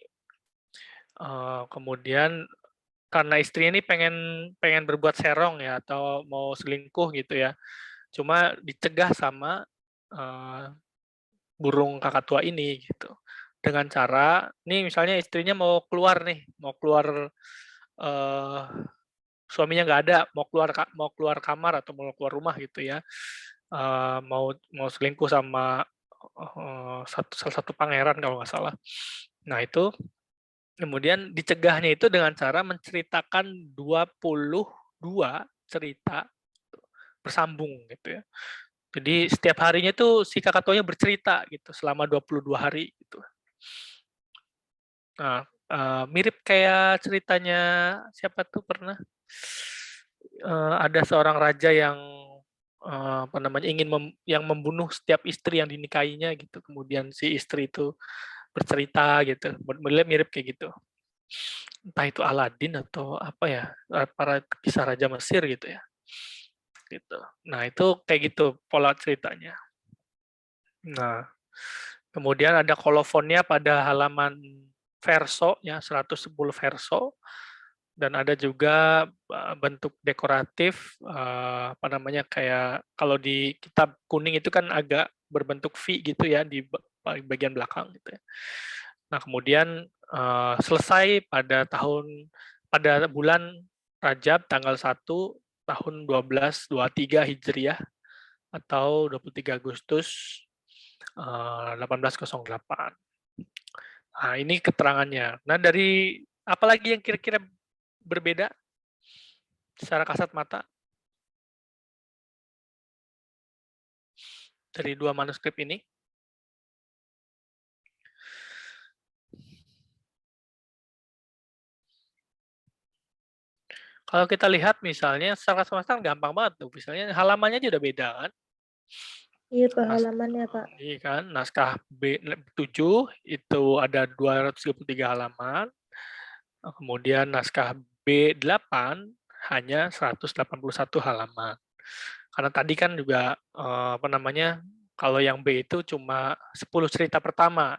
kemudian karena istrinya ini pengen berbuat serong ya atau mau selingkuh gitu ya. Cuma dicegah sama burung kakatua ini gitu. Dengan cara, nih misalnya istrinya mau keluar suaminya nggak ada, mau keluar kamar atau mau keluar rumah gitu ya, mau selingkuh sama salah satu pangeran kalau nggak salah. Nah itu kemudian dicegahnya itu dengan cara menceritakan 22 cerita bersambung gitu ya. Jadi setiap harinya tuh si kakak bercerita gitu selama 22 hari gitu. Nah, mirip kayak ceritanya siapa tuh pernah ada seorang raja yang apa namanya yang membunuh setiap istri yang dinikahinya gitu. Kemudian si istri itu bercerita gitu. Mirip kayak gitu. Entah itu Aladin atau apa ya, para kisah raja Mesir gitu ya. Gitu. Nah, itu kayak gitu pola ceritanya. Nah, kemudian ada kolofonnya pada halaman verso ya 110 verso dan ada juga bentuk dekoratif apa namanya kayak kalau di kitab kuning itu kan agak berbentuk V gitu ya di bagian belakang gitu ya. Nah, kemudian selesai pada bulan Rajab tanggal 1 tahun 1223 Hijriah atau 23 Agustus 1808. Nah, ini keterangannya. Nah, dari apalagi yang kira-kira berbeda secara kasat mata dari dua manuskrip ini? Kalau kita lihat misalnya secara semesta gampang banget tuh. Misalnya halamannya aja udah beda kan? Iya, Pak, halamannya, Pak. Iya kan, naskah B7 itu ada 233 halaman. Kemudian naskah B8 hanya 181 halaman. Karena tadi kan juga apa namanya Kalau yang B itu cuma 10 cerita pertama.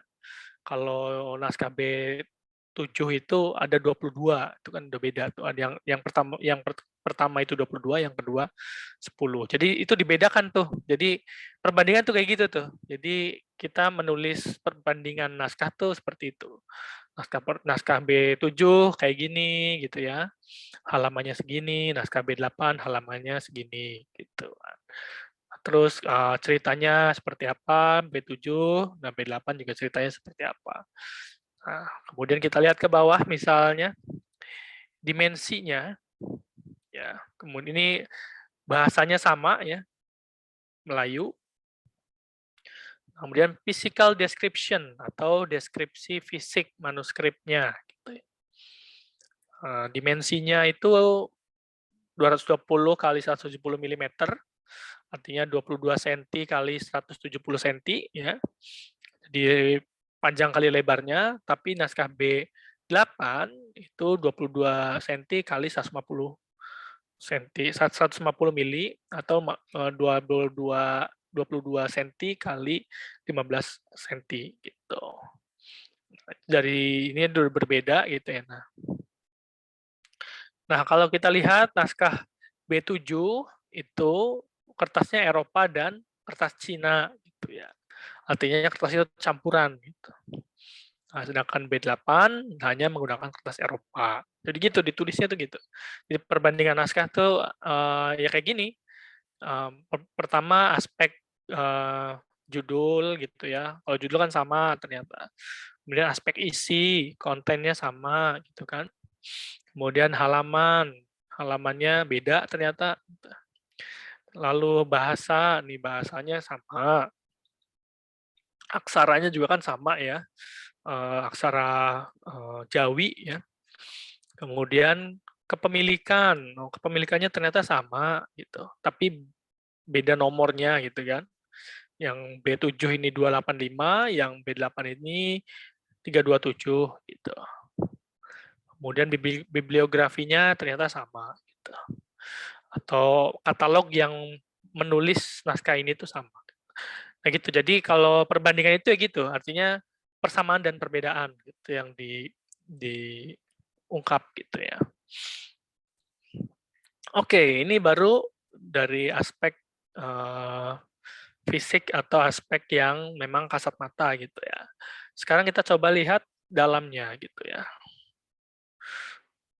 Kalau naskah B7 itu ada 22, itu kan udah beda tuh. Ada yang pertama itu 22, yang kedua 10. Jadi itu dibedakan tuh. Jadi perbandingan tuh kayak gitu tuh. Jadi kita menulis perbandingan naskah tuh seperti itu. Naskah B7 kayak gini gitu ya. Halamannya segini, naskah B8 halamannya segini gitu. Terus ceritanya seperti apa, B7 dan B8 juga ceritanya seperti apa. Nah, kemudian kita lihat ke bawah misalnya dimensinya, ya. Kemudian ini bahasanya sama ya, Melayu. Kemudian physical description atau deskripsi fisik manuskripnya. Gitu ya. Dimensinya itu 220 kali 170 mm, artinya 22 cm kali 170 cm ya. Jadi panjang kali lebarnya, tapi naskah B8 itu 22 cm kali 150 cm, 150 mili atau 22 cm kali 15 cm gitu. Dari ini berbeda gitu ya. Nah, kalau kita lihat naskah B7 itu kertasnya Eropa dan kertas Cina gitu ya. Artinya kertas itu campuran gitu. Nah, sedangkan B8 hanya menggunakan kertas Eropa. Jadi gitu ditulisnya tuh gitu. Jadi perbandingan naskah tuh ya kayak gini. Pertama aspek judul gitu ya. Kalau judul kan sama ternyata. Kemudian aspek isi, kontennya sama gitu kan. Kemudian halamannya beda ternyata. Lalu bahasa, nih bahasanya sama. Aksaranya juga kan sama ya. Aksara Jawi ya. Kemudian kepemilikan, kepemilikannya ternyata sama gitu, tapi beda nomornya gitu kan. Yang B7 ini 285, yang B8 ini 327 gitu. Kemudian bibliografinya ternyata sama gitu. Atau katalog yang menulis naskah ini tuh sama. Nah gitu. Jadi kalau perbandingan itu ya gitu, artinya persamaan dan perbedaan gitu yang diungkap gitu ya. Oke, ini baru dari aspek fisik atau aspek yang memang kasat mata gitu ya. Sekarang kita coba lihat dalamnya gitu ya.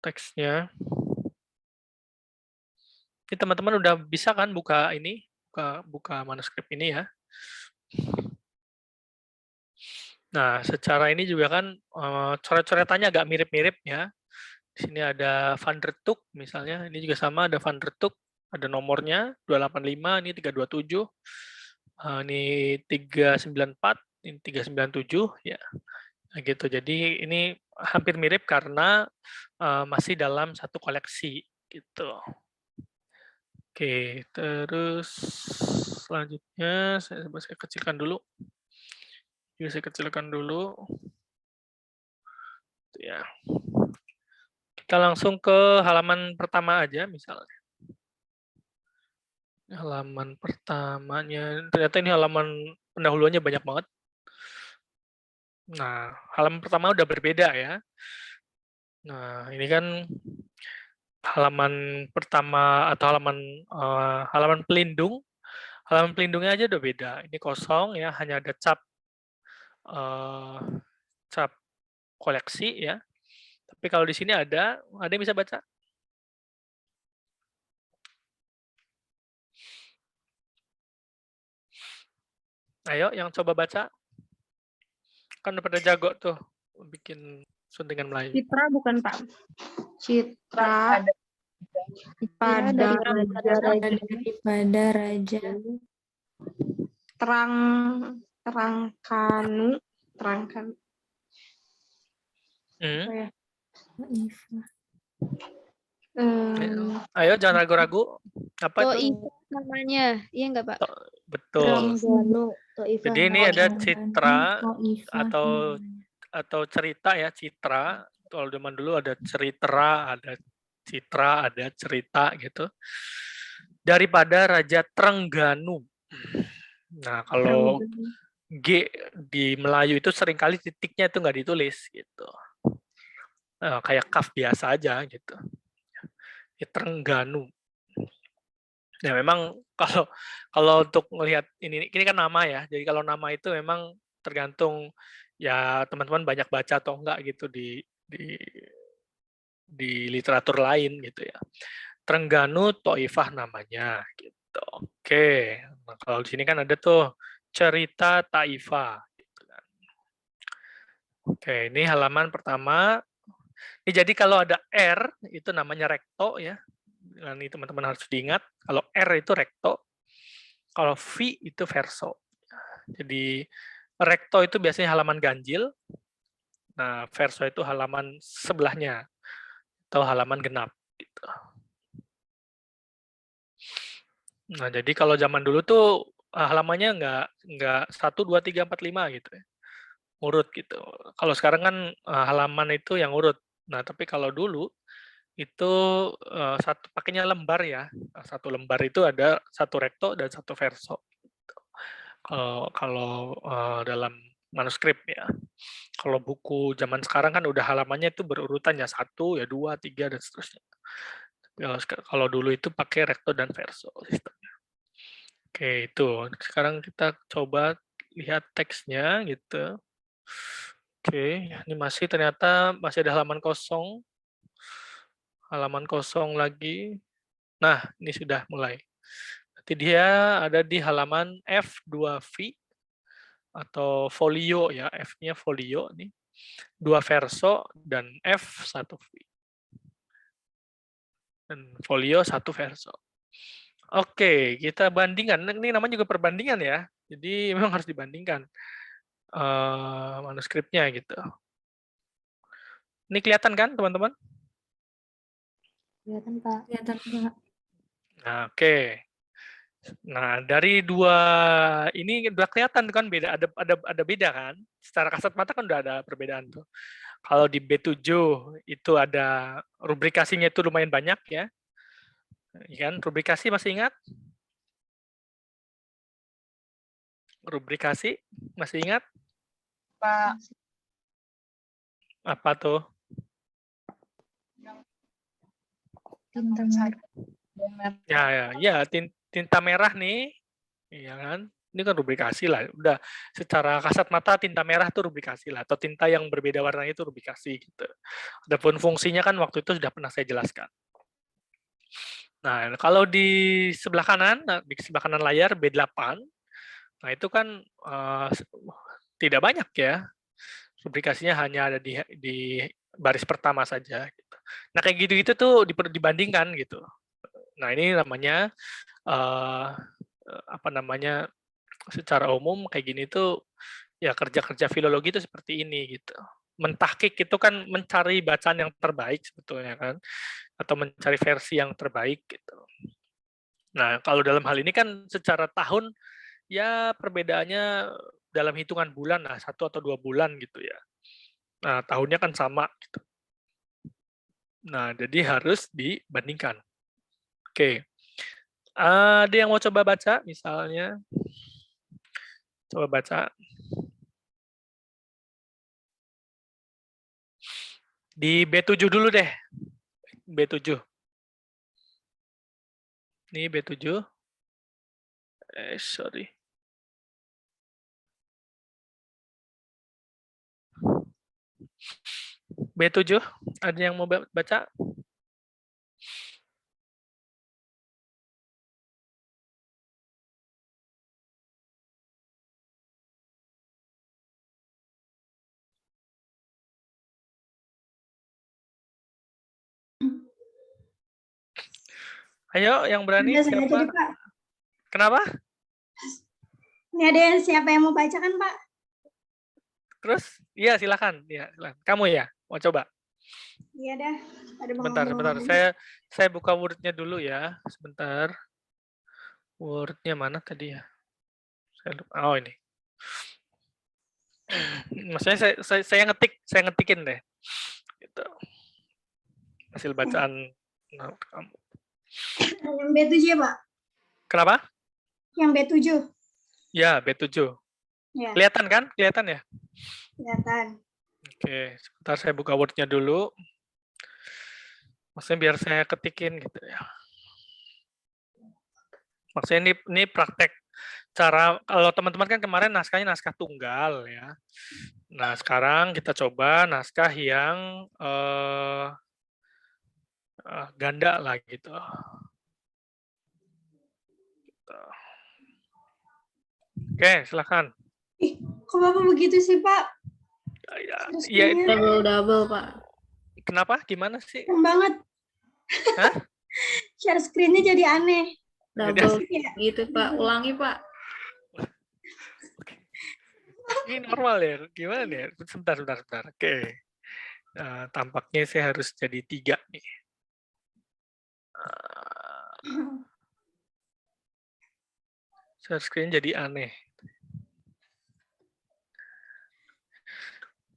Teksnya. Ini teman-teman udah bisa kan buka ini, buka manuskrip ini ya. Nah, secara ini juga kan coret-coretannya agak mirip-mirip ya. Di sini ada Van der Tuk misalnya, ini juga sama ada Van der Tuk, ada nomornya 285, ini 327, ini 394, ini 397 ya. Nah, gitu. Jadi ini hampir mirip karena masih dalam satu koleksi gitu. Oke, terus selanjutnya saya kecilkan dulu. Jadi saya kecilkan dulu. Ya. Kita langsung ke halaman pertama aja misalnya. Halaman pertamanya, ternyata ini halaman pendahuluannya banyak banget. Nah, halaman pertama udah berbeda ya. Nah, ini kan halaman pertama atau halaman pelindung. Halaman pelindungnya aja udah beda. Ini kosong ya, hanya ada cap koleksi ya. Tapi kalau di sini ada yang bisa baca? Ayo, yang coba baca. Kan udah pada jago tuh bikin suntingan Melayu. Citra bukan Pak? Citra pada raja terangkan. Hmm. Ayo jangan ragu-ragu. Apa itu? Namanya, iya nggak Pak? Betul. Jadi ini ada citra atau cerita ya, citra. Kalau zaman dulu ada cerita, ada citra, ada cerita gitu. Daripada Raja Trengganu. Nah, kalau G di Melayu itu seringkali titiknya itu nggak ditulis gitu. Kayak kaf biasa aja gitu. Ya, Trengganu. Ya memang kalau untuk melihat ini kan nama ya. Jadi kalau nama itu memang tergantung ya teman-teman banyak baca atau enggak gitu di literatur lain gitu ya. Trengganu Thaifah namanya gitu. Oke. Nah, kalau di sini kan ada tuh cerita Taifah gitu kan. Oke, ini halaman pertama. Ini jadi kalau ada R itu namanya rekto ya. Nah, ini teman-teman harus diingat, kalau R itu rekto, kalau V itu verso. Jadi rekto itu biasanya halaman ganjil, nah verso itu halaman sebelahnya atau halaman genap. Gitu. Nah jadi kalau zaman dulu tuh halamannya nggak 1, 2, 3, 4, 5 gitu ya, urut gitu. Kalau sekarang kan halaman itu yang urut. Nah tapi kalau dulu itu satu pakainya lembar ya, satu lembar itu ada satu rekto dan satu verso. Kalau dalam manuskrip ya. Kalau buku zaman sekarang kan udah halamannya itu berurutan ya 1, ya 2, 3 dan seterusnya. Kalau dulu itu pakai recto dan verso sistemnya. Oke, itu. Sekarang kita coba lihat teksnya gitu. Oke, ini ternyata masih ada halaman kosong. Halaman kosong lagi. Nah, ini sudah mulai. Berarti dia ada di halaman F2V atau folio ya, F-nya folio nih. 2 verso dan F 1V. Dan folio 1 verso. Oke, kita bandingkan. Ini namanya juga perbandingan ya. Jadi memang harus dibandingkan manuskripnya gitu. Ini kelihatan kan teman-teman? Kelihatan, Pak. Kelihatan, Pak. Nah, oke. Nah, dari dua ini udah kelihatan kan beda, ada beda kan? Secara kasat mata kan udah ada perbedaan tuh. Kalau di B7 itu ada rubrikasinya itu lumayan banyak ya. Kan rubrikasi masih ingat? Rubrikasi masih ingat? Pak. Apa tuh? Tinta merah. Ya, tinta merah nih, ya kan? Ini kan rubrikasi lah. Udah secara kasat mata tinta merah itu rubrikasi lah, atau tinta yang berbeda warnanya itu rubrikasi gitu. Adapun fungsinya kan waktu itu sudah pernah saya jelaskan. Nah, kalau di sebelah kanan layar B8, nah itu kan tidak banyak ya. Rubrikasinya hanya ada di baris pertama saja. Gitu. Nah, kayak gitu-gitu tuh dibandingkan gitu. Nah, ini namanya secara umum kayak gini tuh ya kerja-kerja filologi itu seperti ini gitu. Mentahkik itu kan mencari bacaan yang terbaik sebetulnya kan, atau mencari versi yang terbaik gitu. Nah, kalau dalam hal ini kan secara tahun ya perbedaannya dalam hitungan bulan, 1 atau 2 bulan gitu ya. Nah, tahunnya kan sama gitu. Nah, jadi harus dibandingkan. Oke. Ada yang mau coba baca misalnya? Coba baca. Di B7 dulu deh. B7. Ini B7. Sorry. B7, ada yang mau baca? Ayo, yang berani siapa? Jadi, Pak. Kenapa? Ini ada yang siapa yang mau baca kan, Pak? Terus? Iya, silakan. Ya, silakan. Kamu ya, mau coba? Iya dah. Sebentar. Saya buka Word-nya dulu ya. Sebentar. Word-nya mana tadi ya? Saya lupa. Oh, ini. Maksudnya saya ngetikin deh. Gitu. Hasil bacaan kamu. Yang B7 ya, Pak? Kenapa? Yang B7. Ya, B7. Ya, Kelihatan kan? Kelihatan ya? kelihatan. Oke, sebentar saya buka Word-nya dulu. Maksudnya biar saya ketikin gitu ya. Maksudnya ini praktek cara, kalau teman-teman kan kemarin naskahnya naskah tunggal ya. Nah, sekarang kita coba naskah yang ganda lah gitu. Oke, silakan. Ih, kok Bapak begitu sih, Pak? Iya, Double, Pak. kenapa? Gimana sih? Keren banget. Hah? Share screen-nya jadi aneh. Double Ya. gitu, Pak. Ulangi, Pak. Ini normal ya? Gimana ya? Sebentar. Oke. Tampaknya saya harus jadi 3 nih. Share screen jadi aneh.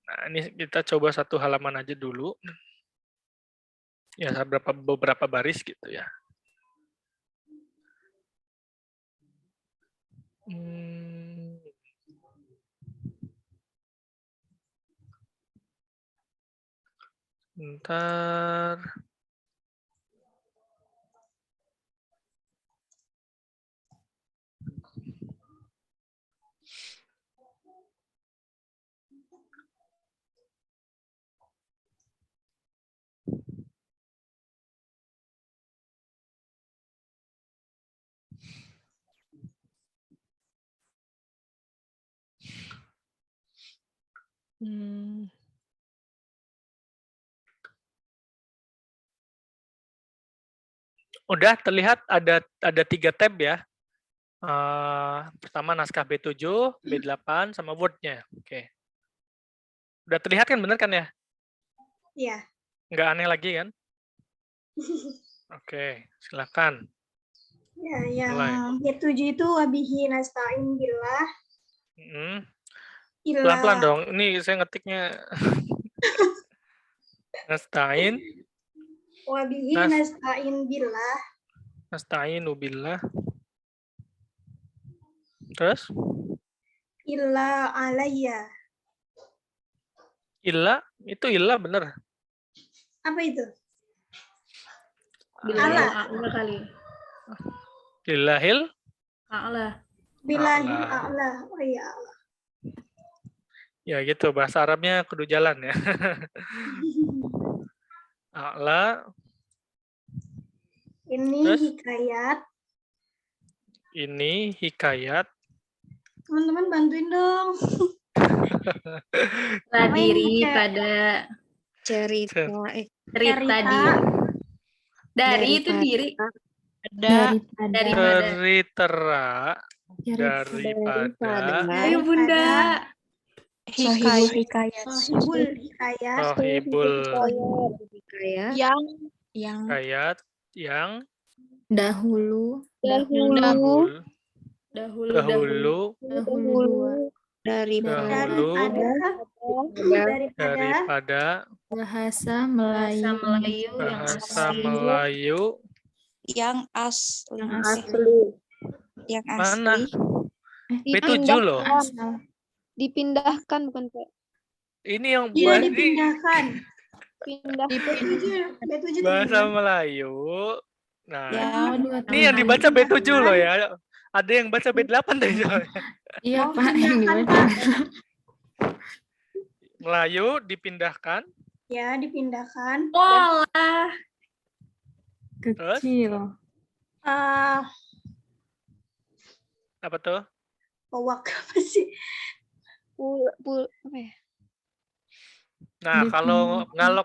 Nah, ini kita coba satu halaman aja dulu. Ya, beberapa baris gitu ya. Bentar. Udah terlihat ada 3 tab ya. Pertama naskah B7, B8 sama Word-nya. Oke. Udah terlihat kan, bener kan ya? Iya. Nggak aneh lagi kan? Oke, silakan. Ya, yang Mulai. B7 itu wabihi nasta'in billah. Pelan-pelan dong. Ini saya ngetiknya. Nasta'in. Wabihi nasta'in billah. Nasta'inu billah. Terus? Illa alayya. Illa, itu illa bener. Apa itu? A'la kali. Lillahil. A'la. Billahil a'la. Oh iya, Allah. Ya gitu, bahasa Arabnya kudu jalan ya. A'la. Ini Terus? hikayat. Ini hikayat. Teman-teman bantuin dong. Diri pada Cerita. cerita diri. Dari itu diri. Daripada. Daripada. Ayo Bunda. Hikayat. Sohibul Yang hikayat yang Dahulu daripada bahasa Melayu yang asli. Mana? B7 loh. Dipindahkan bukan Pak? Ini yang Iya, dipindahkan. Dipindahkan. B7 bahasa Melayu. Nah, Yang ini yang dibaca B7 loh ya. Ada yang baca B8 deh soalnya. Iya Pak, yang dibaca. Melayu dipindahkan. Ya, dipindahkan. Walah. Kecil. Apa tuh? Powak apa sih? apa ya? Nah,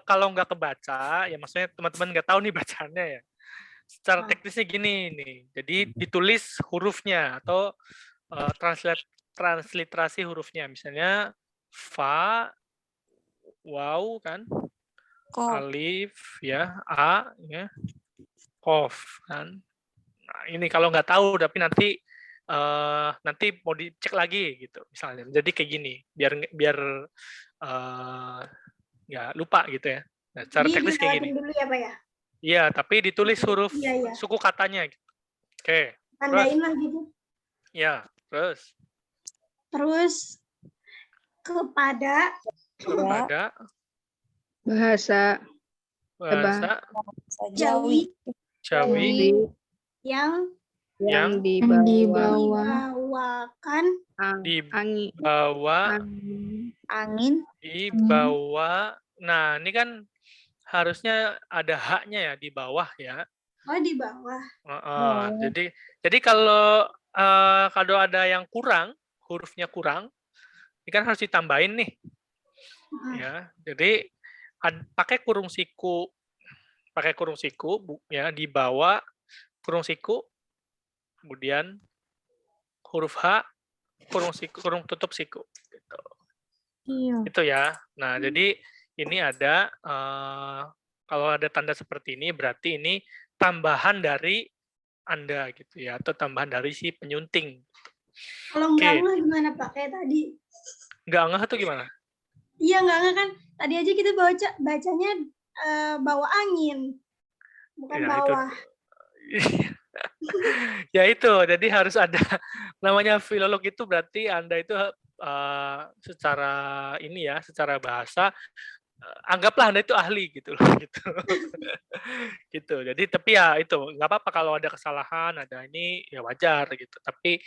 kalau nggak kebaca, ya maksudnya teman-teman nggak tahu nih bacaannya ya. Secara teknisnya gini nih. Jadi ditulis hurufnya atau transliterasi hurufnya. Misalnya fa, waw kan, alif ya, a ya, kof kan. Nah, ini kalau nggak tahu tapi nanti mau dicek lagi gitu misalnya. Jadi kayak gini biar nggak lupa gitu ya. Nah, cara teknis kayak gini. Dulu ya, Pak ya? Iya, tapi ditulis huruf Iya. suku katanya gitu. Oke. Tandain lah gitu. Ya. Terus kepada Bahasa Jawi yang dibawakan angin. Nah, ini kan harusnya ada haknya ya di bawah ya. Oh, di bawah. Jadi kalau ada yang kurang, hurufnya kurang, ini kan harus ditambahin nih. Ya, jadi pakai kurung siku ya, di bawah kurung siku, kemudian huruf H, kurung tutup siku. Gitu. Itu ya. Nah, jadi ini ada kalau ada tanda seperti ini berarti ini tambahan dari Anda gitu ya, atau tambahan dari si penyunting. Kalau nggak ngeh gimana Pak? Kayak tadi. Nggak ngeh tuh gimana? Iya, nggak ngeh kan. Tadi aja kita bacanya bawa angin. Bukan Ya, bawah. Ya itu, jadi harus ada namanya filolog itu berarti Anda itu secara ini ya, secara bahasa anggaplah Anda itu ahli gitu loh gitu. Gitu. Jadi tapi ya itu nggak apa-apa kalau ada kesalahan, ada ini ya wajar gitu. Tapi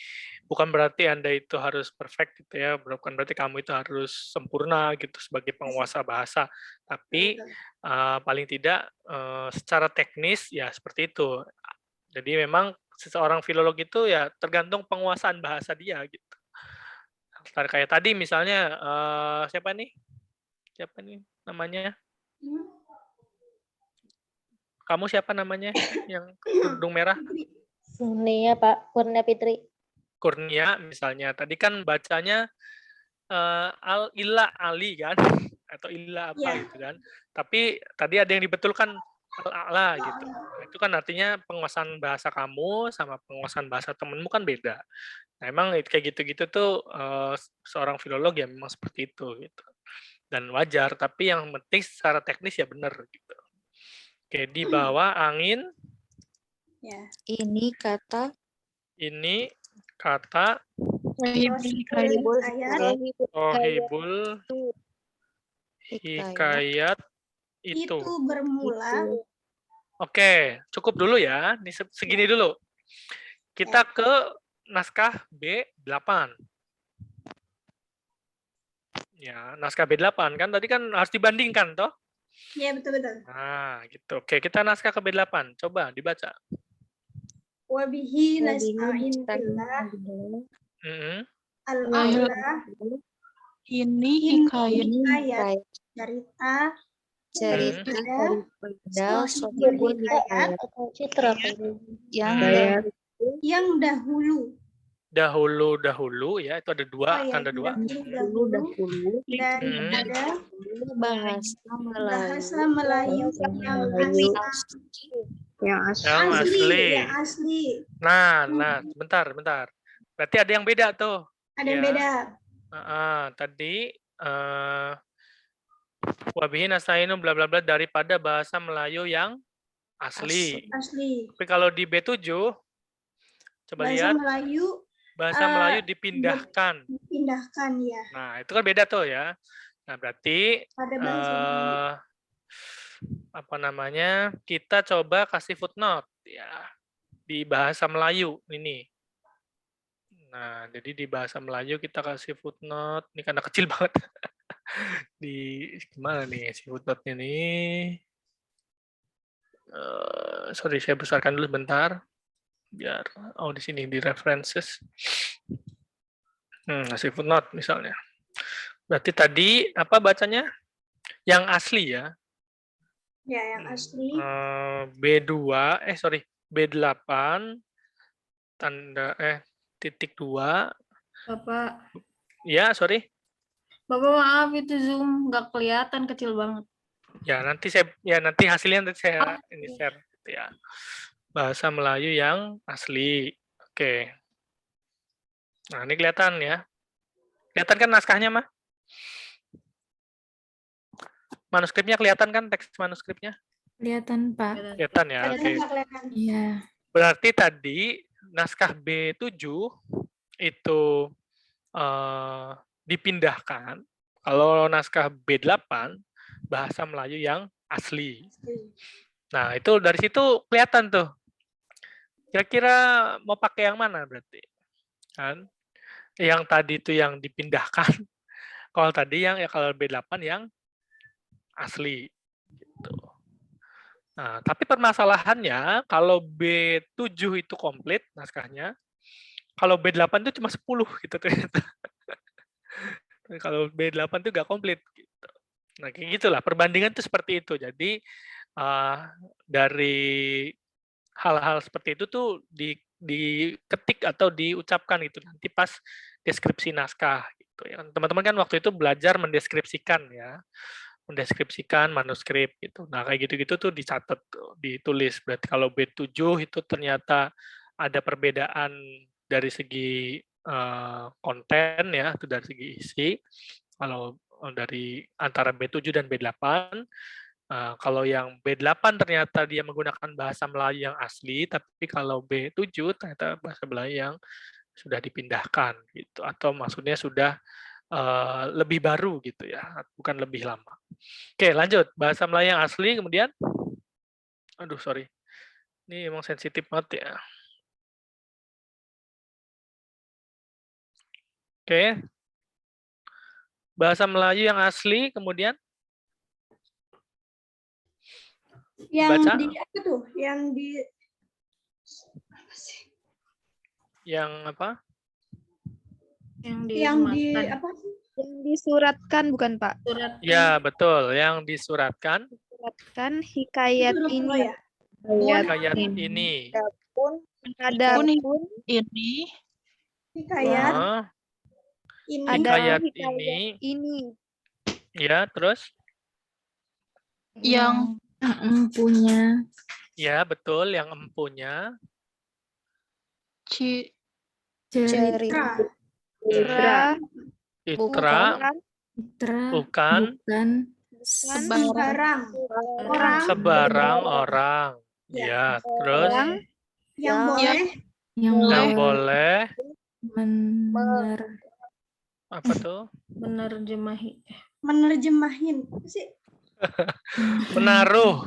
bukan berarti Anda itu harus perfect gitu ya, bukan berarti kamu itu harus sempurna gitu sebagai penguasa bahasa. Tapi paling tidak secara teknis ya seperti itu. Jadi memang seseorang filolog itu ya tergantung penguasaan bahasa dia gitu. Kayak tadi misalnya siapa nih namanya? Kamu siapa namanya yang kerudung merah? Kurnia Pak, Kurnia Fitri. Kurnia misalnya. Tadi kan bacanya Ali kan atau illa apa gitu kan. Tapi tadi ada yang dibetulkan al-a'la gitu. Itu kan artinya penguasaan bahasa kamu sama penguasaan bahasa temenmu kan beda. Nah, emang kayak gitu-gitu tuh seorang filolog ya memang seperti itu gitu. Dan wajar, tapi yang penting secara teknis ya benar gitu. Oke, di bawah angin. Ya. Ini kata Sohibul hikayat itu bermula. Oke, cukup dulu ya. Ini segini dulu. Kita ke naskah B8. Ya, naskah B8 kan tadi kan harus dibandingkan toh? Iya, betul-betul. Nah, gitu. Oke, kita naskah ke B8. Coba dibaca. Wabihi nasta'in billah. Al-a'la. Ini hikayat cerita daripada Sohibul Hikayat yang dahulu ya, itu ada dua, tanda dua. Dahulu daripada bahasa Melayu yang asli. Nah, bentar. Berarti ada yang beda tuh. Ada yang beda. Tadi wabihi nasta'inu bla bla bla daripada bahasa Melayu yang asli. Tapi kalau di B7 coba lihat bahasa Melayu dipindahkan. Dipindahkan ya. Nah, itu kan beda tuh ya. Nah, berarti kita coba kasih footnote ya di bahasa Melayu ini. Nah, jadi di bahasa Melayu kita kasih footnote. Ini karena kecil banget. Di gimana nih si footnote-nya nih? Sorry, saya besarkan dulu sebentar. Biar di sini di references. Kasih footnote misalnya. Berarti tadi apa bacanya? Yang asli ya. Ya, yang asli. B8 tanda titik 2. Bapak. Ya, sorry. Bapak maaf itu Zoom nggak kelihatan, kecil banget. Ya, nanti hasilnya nanti saya ini share ya. Bahasa Melayu yang asli. Oke. Nah, ini kelihatan ya. Kelihatan kan naskahnya, Mah? Manuskripnya kelihatan kan teks manuskripnya? Kelihatan, Pak. Kelihatan ya. Oke. Iya. Berarti tadi naskah B7 itu dipindahkan, kalau naskah B8 bahasa Melayu yang asli. Nah, itu dari situ kelihatan tuh. Kira-kira mau pakai yang mana berarti? Kan? Yang tadi itu yang dipindahkan. Kalau tadi yang kalau B8 yang asli gitu. Nah, tapi permasalahannya kalau B7 itu komplit naskahnya, kalau B8 itu cuma 10 gitu ternyata. Kalau B8 itu nggak komplit gitu. Nah, kayak gitulah perbandingan itu seperti itu. Jadi dari hal-hal seperti itu tuh diketik atau diucapkan gitu nanti pas deskripsi naskah gitu ya. Teman-teman kan waktu itu belajar mendeskripsikan ya. Mendeskripsikan manuskrip gitu. Nah, kayak gitu-gitu tuh dicatat, ditulis. Berarti kalau B7 itu ternyata ada perbedaan dari segi konten ya, itu dari segi isi. Kalau dari antara B7 dan B8, kalau yang B8 ternyata dia menggunakan bahasa Melayu yang asli, tapi kalau B7 ternyata bahasa Melayu yang sudah dipindahkan gitu, atau maksudnya sudah lebih baru gitu ya, bukan lebih lama. Oke, lanjut. Bahasa Melayu yang asli, kemudian, aduh sorry, ini emang sensitif banget ya. Oke, bahasa Melayu yang asli, kemudian Yang baca. di apa tuh? Yang apa? Yang disuratkan bukan Pak? Ya, betul. Yang disuratkan. Disuratkan hikayat ini. Hikayat ini. Adapun ini. Hikayat ini. Ya, terus? Yang empunya. Ya, betul. Yang empunya. Cerita. Bukan sebarang orang. Ya, terus yang boleh apa tuh? Menerjemahin. Apa sih? Menaruh.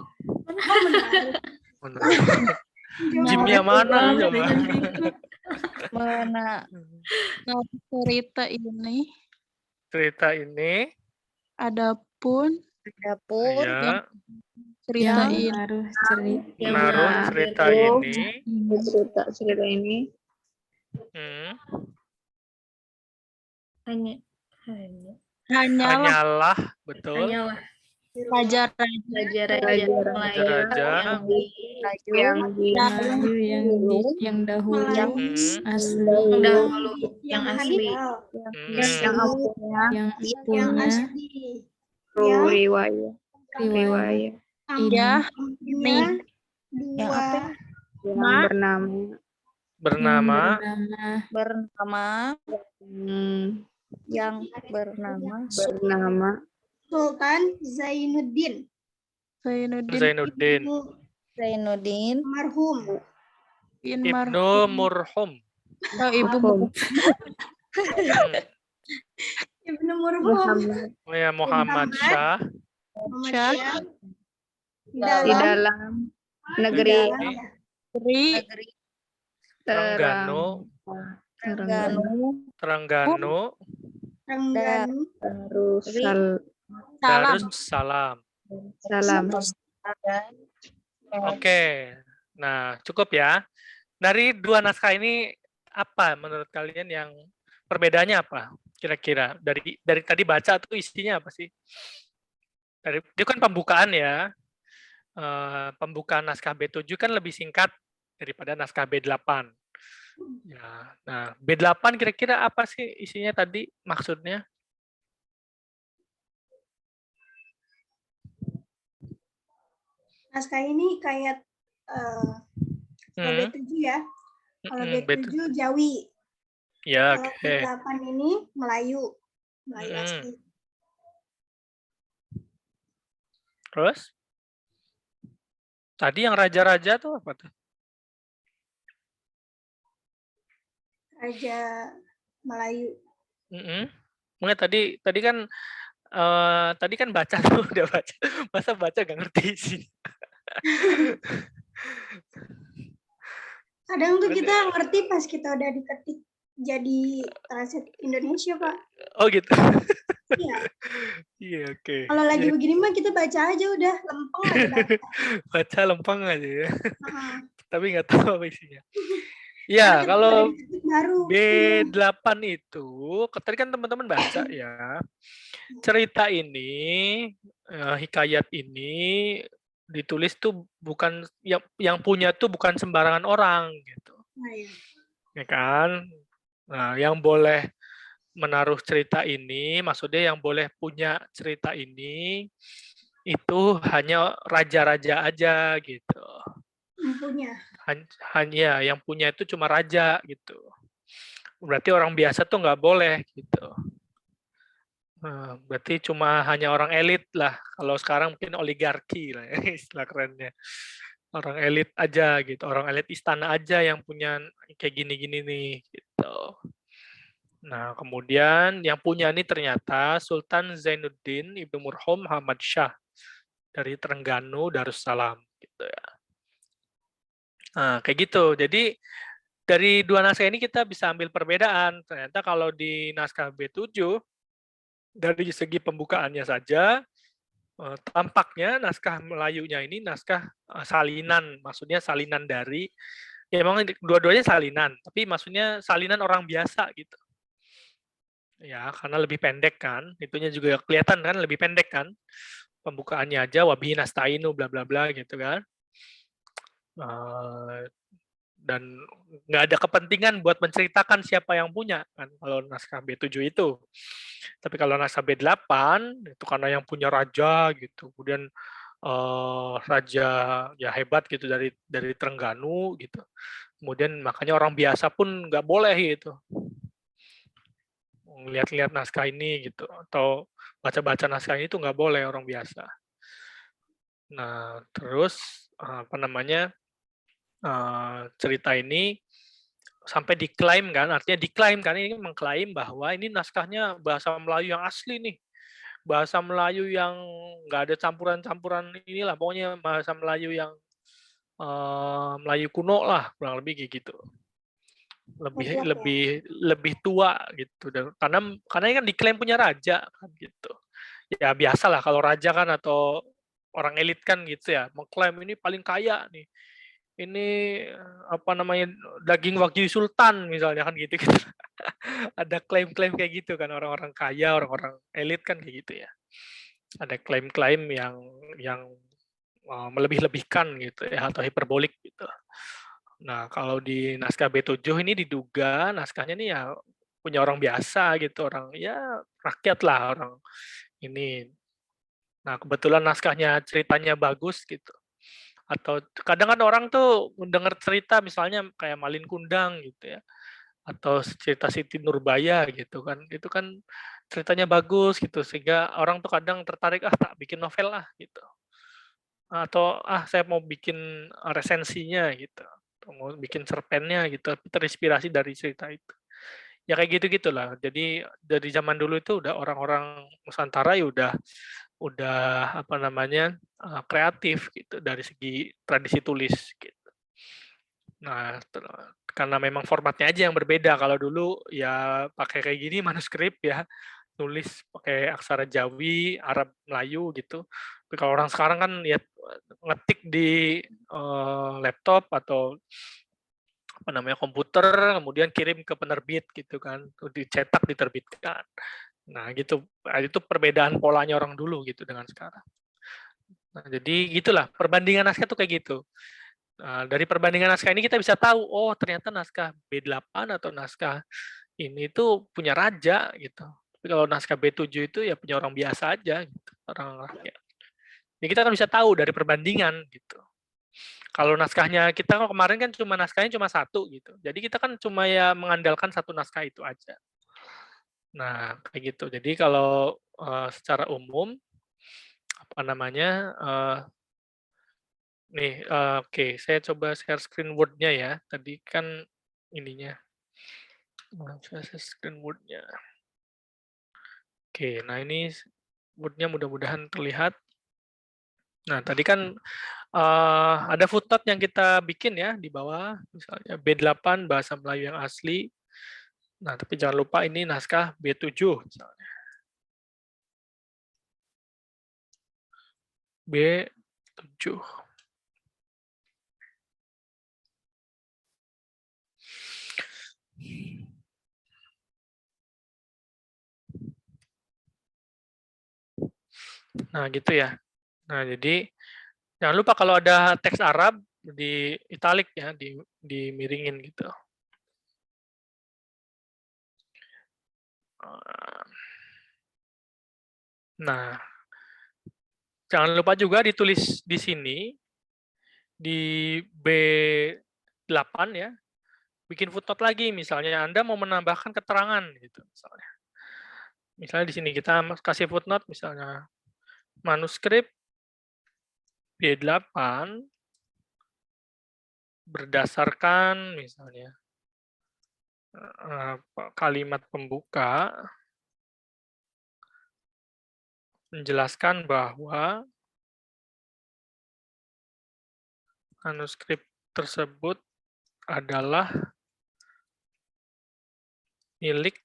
Jimnya mana coba? Cerita ini. Adapun ya, cerita ini. Menaruh cerita ini. Hanyalah, betul. Raja-raja yang dahulu yang asli. Yang punya riwayat. Ya, Yang apa? Yang bernama yang bernama Sultan Zainuddin. Marhum. Ibnu Murhum. Ibnu Murhum. Ya, Muhammad Shah. Di dalam negeri Terengganu Darussalam. Oke. Nah, cukup ya. Dari dua naskah ini apa menurut kalian yang perbedaannya apa? Kira-kira dari tadi baca tuh isinya apa sih? Itu kan pembukaan ya. Pembukaan naskah B7 kan lebih singkat daripada naskah B8. Ya, nah, B8 kira-kira apa sih isinya tadi maksudnya? Naskah ini kayak B7 ya. Kalau B7 Jawi. Ya, kalau B8 ini Melayu asli. Terus? Tadi yang raja-raja tuh apa tuh? Raja Melayu. Makanya tadi kan tadi kan baca tuh udah baca. Masa baca gak ngerti sih. Kadang tuh kita ngerti pas kita udah diketik jadi translate Indonesia, Pak. Oh gitu. Iya. Iya, oke. Kalau lagi begini mah kita baca aja udah lempeng aja baca. Baca lempeng aja ya. Heeh. Tapi nggak tahu apa isinya. Ya, kalau baru B8 itu, tadi kan teman-teman baca ya, cerita ini, hikayat ini ditulis tuh bukan yang punya tuh bukan sembarangan orang gitu. Ya kan? Nah, yang boleh menaruh cerita ini, maksudnya yang boleh punya cerita ini itu hanya raja-raja aja gitu. Yang punya. Hanya yang punya itu cuma raja gitu. Berarti orang biasa tuh nggak boleh gitu. Berarti cuma hanya orang elit lah. Kalau sekarang mungkin oligarki lah ya, istilah kerennya. Orang elit aja gitu. Orang elit istana aja yang punya kayak gini-gini nih gitu. Nah, kemudian yang punya ini ternyata Sultan Zainuddin Ibnu Murhum Muhammad Shah dari Terengganu Darussalam gitu ya. Nah, kayak gitu. Jadi dari dua naskah ini kita bisa ambil perbedaan. Ternyata kalau di naskah B7 dari segi pembukaannya saja tampaknya naskah Melayunya ini naskah salinan, maksudnya salinan dari ya memang dua-duanya salinan, tapi maksudnya salinan orang biasa gitu. Ya, karena lebih pendek kan, itunya juga kelihatan kan lebih pendek kan. Pembukaannya aja wabihi nasta'inu bla bla bla gitu kan. Dan nggak ada kepentingan buat menceritakan siapa yang punya kan kalau naskah B7 itu. Tapi kalau naskah B8 itu karena yang punya raja gitu. Kemudian raja ya hebat gitu dari Terengganu gitu. Kemudian makanya orang biasa pun nggak boleh gitu lihat-lihat naskah ini gitu atau baca-baca naskah ini tuh nggak boleh orang biasa. Nah terus apa namanya cerita ini sampai diklaim kan, artinya diklaim kan ini mengklaim bahwa ini naskahnya bahasa Melayu yang asli nih, bahasa Melayu yang nggak ada campuran-campuran inilah, pokoknya bahasa Melayu yang Melayu kuno lah kurang lebih kayak gitu. Lebih tua gitu dan karena ini kan diklaim punya raja kan gitu. Ya biasalah kalau raja kan atau orang elit kan gitu ya, mengklaim ini paling kaya nih. Ini apa namanya daging wagyu sultan misalnya kan gitu gitu. Ada klaim-klaim kayak gitu kan orang-orang kaya, orang-orang elit kan kayak gitu ya. Ada klaim-klaim yang melebih-lebihkan gitu ya atau hiperbolik gitu. Nah, kalau di naskah B7 ini diduga naskahnya ini ya punya orang biasa gitu, orang ya rakyat lah orang ini. Nah, kebetulan naskahnya ceritanya bagus gitu. Atau kadang kan orang tuh mendengar cerita misalnya kayak Malin Kundang gitu ya. Atau cerita Siti Nurbaya gitu kan. Itu kan ceritanya bagus gitu sehingga orang tuh kadang tertarik tak bikin novel lah gitu. Atau saya mau bikin resensinya gitu. Atau mau bikin cerpennya gitu, terinspirasi dari cerita itu. Ya kayak gitu-gitulah. Jadi dari zaman dulu itu udah orang-orang Nusantara ya udah apa namanya kreatif gitu dari segi tradisi tulis gitu. Nah, karena memang formatnya aja yang berbeda. Kalau dulu ya pakai kayak gini manuskrip ya, nulis pakai aksara Jawi, Arab, Melayu gitu. Tapi kalau orang sekarang kan ya ngetik di laptop atau apa namanya komputer, kemudian kirim ke penerbit gitu kan, dicetak diterbitkan. Nah gitu, itu perbedaan polanya orang dulu gitu dengan sekarang. Nah, jadi gitulah perbandingan naskah tuh kayak gitu. Nah, dari perbandingan naskah ini kita bisa tahu, oh ternyata naskah B8 atau naskah ini tuh punya raja gitu. Tapi kalau naskah B7 itu ya punya orang biasa aja gitu, orang rakyat. Jadi kita kan bisa tahu dari perbandingan gitu. Kalau naskahnya kita kemarin kan naskahnya cuma satu gitu. Jadi kita kan cuma ya mengandalkan satu naskah itu aja. Nah, kayak gitu. Jadi kalau secara umum apa namanya nih oke, saya coba share screen Word-nya ya. Tadi kan ininya. Screen mode-nya. Oke, nah ini mode-nya mudah-mudahan terlihat. Nah, tadi kan ada footnote yang kita bikin ya di bawah, misalnya B8 bahasa Melayu yang asli. Nah, tapi jangan lupa ini naskah B7 misalnya. B7. Nah, gitu ya. Nah, jadi jangan lupa kalau ada teks Arab di italic ya, dimiringin gitu. Nah, jangan lupa juga ditulis di sini, di B8 ya, bikin footnote lagi, misalnya Anda mau menambahkan keterangan gitu, misalnya. Misalnya di sini kita kasih footnote, misalnya manuskrip B8 berdasarkan misalnya kalimat pembuka menjelaskan bahwa manuskrip tersebut adalah milik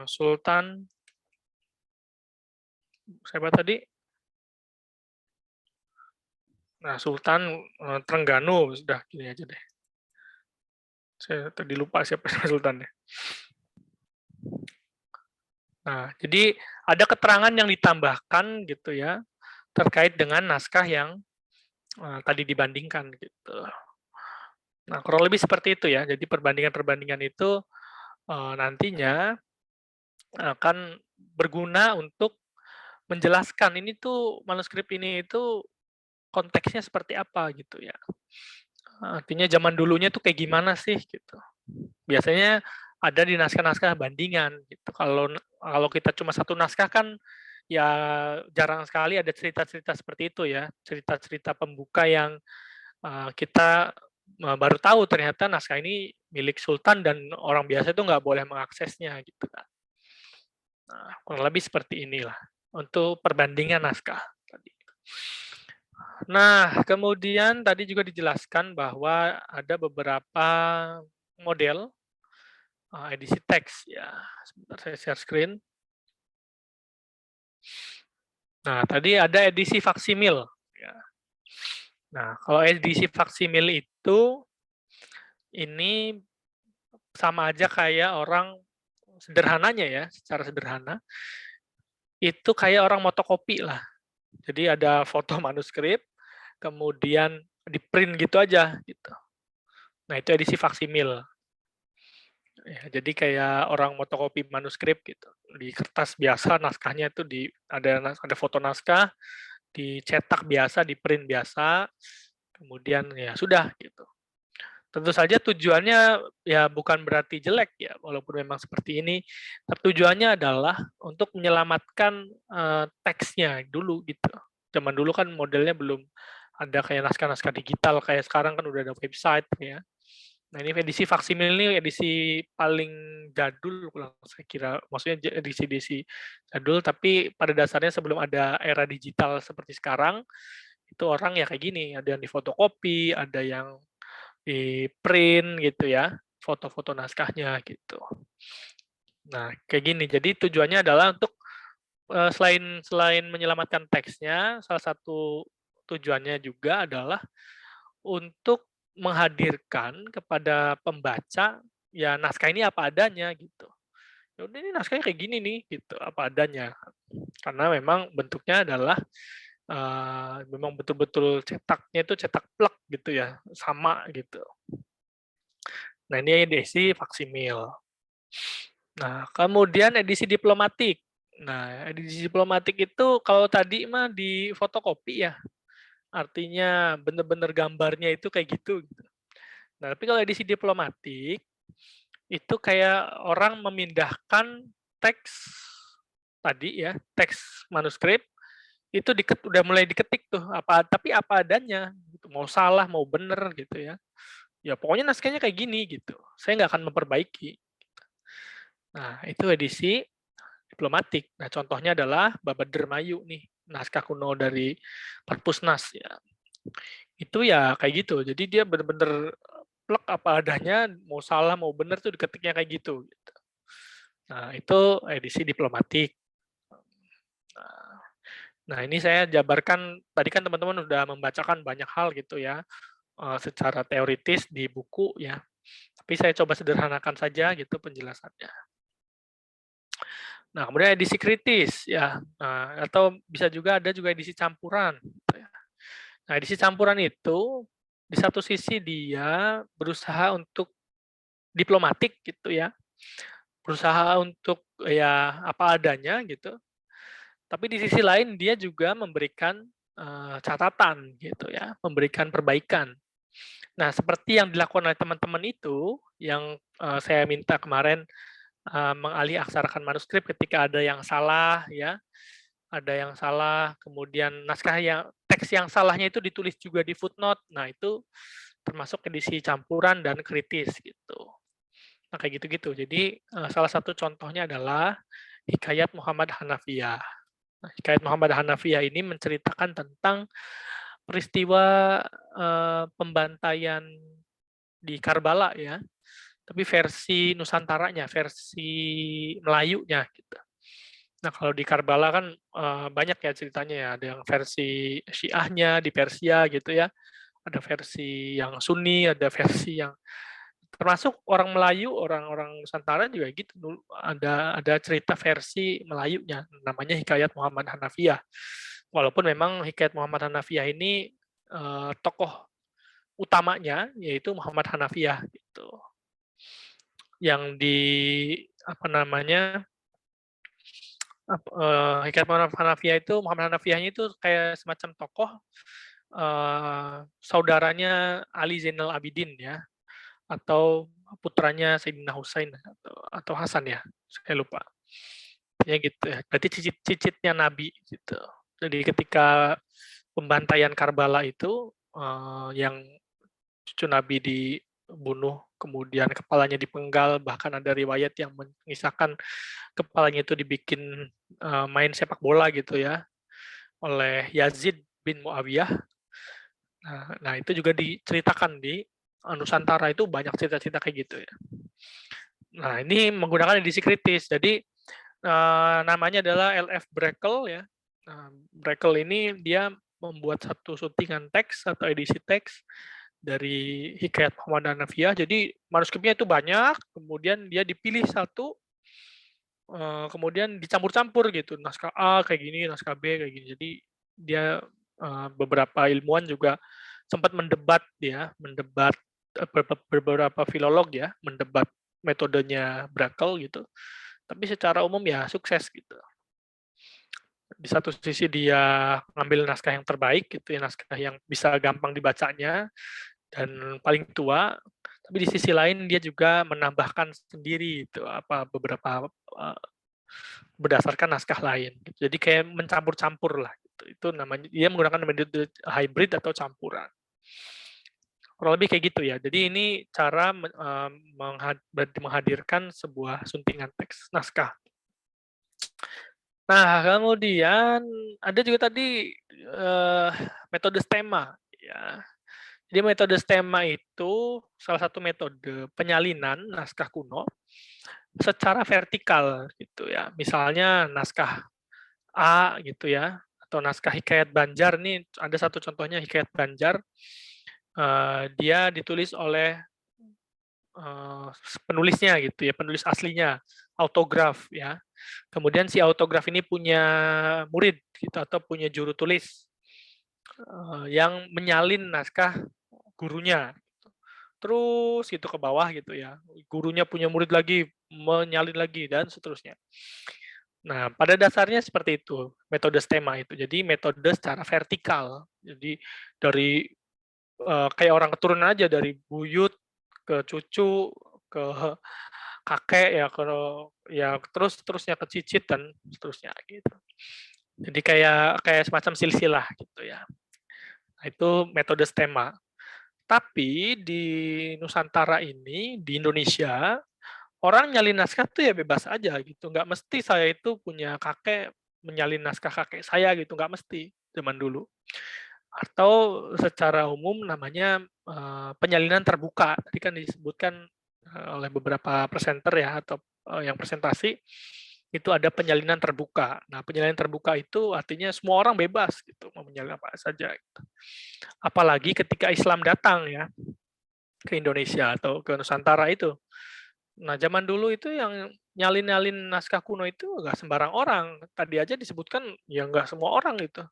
Sultan siapa tadi? Nah, Sultan Trengganu, sudah gini aja deh. Saya tadi lupa siapa sultannya. Nah, jadi ada keterangan yang ditambahkan gitu ya, terkait dengan naskah yang tadi dibandingkan gitu. Nah, kurang lebih seperti itu ya. Jadi perbandingan-perbandingan itu nantinya akan berguna untuk menjelaskan ini tuh manuskrip ini itu konteksnya seperti apa gitu ya. Artinya zaman dulunya tuh kayak gimana sih gitu. Biasanya ada di naskah-naskah bandingan gitu. Kalau kita cuma satu naskah kan ya jarang sekali ada cerita-cerita seperti itu ya. Cerita-cerita pembuka yang kita baru tahu ternyata naskah ini milik sultan dan orang biasa itu nggak boleh mengaksesnya gitu kan. Nah, kurang lebih seperti inilah untuk perbandingan naskah tadi. Nah, kemudian tadi juga dijelaskan bahwa ada beberapa model edisi teks ya. Sebentar saya share screen. Nah, tadi ada edisi faksimil ya. Nah, kalau edisi faksimil itu ini sama aja kayak orang sederhananya ya, secara sederhana itu kayak orang motokopi lah. Jadi ada foto manuskrip, kemudian di print gitu aja gitu. Nah, itu edisi faksimil. Ya, jadi kayak orang motokopi manuskrip gitu. Di kertas biasa naskahnya itu ada foto naskah, dicetak biasa, di print biasa, kemudian ya sudah gitu. Tentu saja tujuannya ya bukan berarti jelek ya, walaupun memang seperti ini, tapi tujuannya adalah untuk menyelamatkan teksnya dulu gitu. Zaman dulu kan modelnya belum ada kayak naskah-naskah digital, kayak sekarang kan udah ada website ya. Nah, ini edisi faksimil ini edisi paling jadul, saya kira, maksudnya edisi jadul, tapi pada dasarnya sebelum ada era digital seperti sekarang, itu orang ya kayak gini, ada yang difotokopi, ada yang di print gitu ya, foto-foto naskahnya gitu. Nah, kayak gini. Jadi tujuannya adalah untuk selain menyelamatkan teksnya, salah satu tujuannya juga adalah untuk menghadirkan kepada pembaca ya naskah ini apa adanya gitu. Ya udah ini naskahnya kayak gini nih gitu, apa adanya. Karena memang bentuknya adalah memang betul-betul cetaknya itu cetak plek gitu ya, sama gitu. Nah, ini edisi faksimil. Nah, kemudian edisi diplomatik. Nah, edisi diplomatik itu kalau tadi mah di fotokopi ya. Artinya benar-benar gambarnya itu kayak gitu. Nah, tapi kalau edisi diplomatik itu kayak orang memindahkan teks tadi ya, teks manuskrip itu udah mulai diketik tuh tapi apa adanya gitu. Mau salah mau bener gitu ya. ya pokoknya naskahnya kayak gini gitu. Saya nggak akan memperbaiki. Nah, itu edisi diplomatik. Nah, contohnya adalah Babad Dermayu nih, naskah kuno dari Perpusnas ya. Itu ya kayak gitu. Jadi dia bener-bener plek apa adanya, mau salah mau bener tuh diketiknya kayak gitu. Nah, itu edisi diplomatik. Nah, ini saya jabarkan, tadi kan teman-teman udah membacakan banyak hal gitu ya, secara teoritis di buku ya. Tapi saya coba sederhanakan saja gitu penjelasannya. Nah, kemudian edisi kritis ya, atau bisa juga ada juga edisi campuran. Gitu ya. Nah, edisi campuran itu di satu sisi dia berusaha untuk diplomatik gitu ya, berusaha untuk ya apa adanya gitu. Tapi di sisi lain dia juga memberikan catatan gitu ya, memberikan perbaikan. Nah, seperti yang dilakukan oleh teman-teman itu, yang saya minta kemarin mengalih aksarakan manuskrip ketika ada yang salah ya, ada yang salah, kemudian naskah yang teks yang salahnya itu ditulis juga di footnote. Nah, itu termasuk edisi campuran dan kritis gitu. Nah, kayak gitu-gitu. Jadi salah satu contohnya adalah Hikayat Muhammad Hanafiyah. Nah, Hikayat Muhammad Hanafiyah ini menceritakan tentang peristiwa pembantaian di Karbala ya, tapi versi Nusantaranya, versi Melayunya gitu. Nah, kalau di Karbala kan banyak ya ceritanya ya, ada yang versi Syiahnya di Persia gitu ya, ada versi yang Sunni, ada versi yang termasuk orang Melayu, orang-orang Nusantara juga gitu, ada cerita versi Melayunya, namanya Hikayat Muhammad Hanafiyah. Walaupun memang Hikayat Muhammad Hanafiyah ini tokoh utamanya yaitu Muhammad Hanafiyah gitu. Yang di apa namanya? Hikayat Muhammad Hanafiyah itu, Muhammad Hanafiyahnya itu kayak semacam tokoh saudaranya Ali Zainal Abidin ya, atau putranya Sayyidina Husain atau Hasan ya, saya lupa. Ya gitu ya. Berarti cicitnya Nabi gitu. Jadi ketika pembantaian Karbala itu yang cucu Nabi dibunuh, kemudian kepalanya dipenggal, bahkan ada riwayat yang mengisahkan kepalanya itu dibikin main sepak bola gitu ya oleh Yazid bin Muawiyah. Nah, itu juga diceritakan di Nusantara, itu banyak cerita-cerita kayak gitu ya. Nah, ini menggunakan edisi kritis. Jadi namanya adalah LF Brakel ya. Nah, Brakel ini dia membuat satu suntingan teks atau edisi teks dari Hikayat Muhammad Hanafiyah. Jadi manuskripnya itu banyak, kemudian dia dipilih satu, kemudian dicampur-campur gitu. Naskah A kayak gini, naskah B kayak gini. Jadi dia beberapa ilmuwan juga sempat mendebat beberapa filolog ya, mendebat metodenya Brakel gitu. Tapi secara umum ya sukses gitu. Di satu sisi dia ngambil naskah yang terbaik gitu ya, naskah yang bisa gampang dibacanya dan paling tua, tapi di sisi lain dia juga menambahkan sendiri itu beberapa berdasarkan naskah lain. Jadi kayak mencampur-campur lah gitu. Itu namanya, dia menggunakan metode hybrid atau campuran. Kurang lebih kayak gitu ya. Jadi ini cara menghadirkan sebuah suntingan teks naskah. Nah, kemudian ada juga tadi metode stema ya. Jadi metode stema itu salah satu metode penyalinan naskah kuno secara vertikal gitu ya. Misalnya naskah A gitu ya, atau naskah Hikayat Banjar nih, ada satu contohnya Hikayat Banjar. Dia ditulis oleh penulisnya gitu ya, penulis aslinya, autograf ya. Kemudian si autograf ini punya murid gitu atau punya juru tulis yang menyalin naskah gurunya. Terus gitu ke bawah gitu ya. Gurunya punya murid lagi, menyalin lagi dan seterusnya. Nah, pada dasarnya seperti itu metode stema itu. Jadi metode secara vertikal. Jadi dari kayak orang keturunan aja, dari buyut ke cucu ke kakek ya, terusnya ke cicit dan seterusnya gitu. Jadi kayak semacam silsilah gitu ya. Nah, itu metode stema. Tapi di Nusantara ini, di Indonesia, orang nyalin naskah tuh ya bebas aja gitu. Nggak mesti saya itu punya kakek menyalin naskah kakek saya gitu, nggak mesti zaman dulu. Atau secara umum namanya penyalinan terbuka. Tadi kan disebutkan oleh beberapa presenter ya, atau yang presentasi, itu ada penyalinan terbuka. Nah, penyalinan terbuka itu artinya semua orang bebas gitu, mau menyalin apa saja. Gitu. Apalagi ketika Islam datang ya ke Indonesia atau ke Nusantara itu. Nah, zaman dulu itu yang nyalin-nyalin naskah kuno itu nggak sembarang orang. Tadi aja disebutkan ya nggak semua orang itu.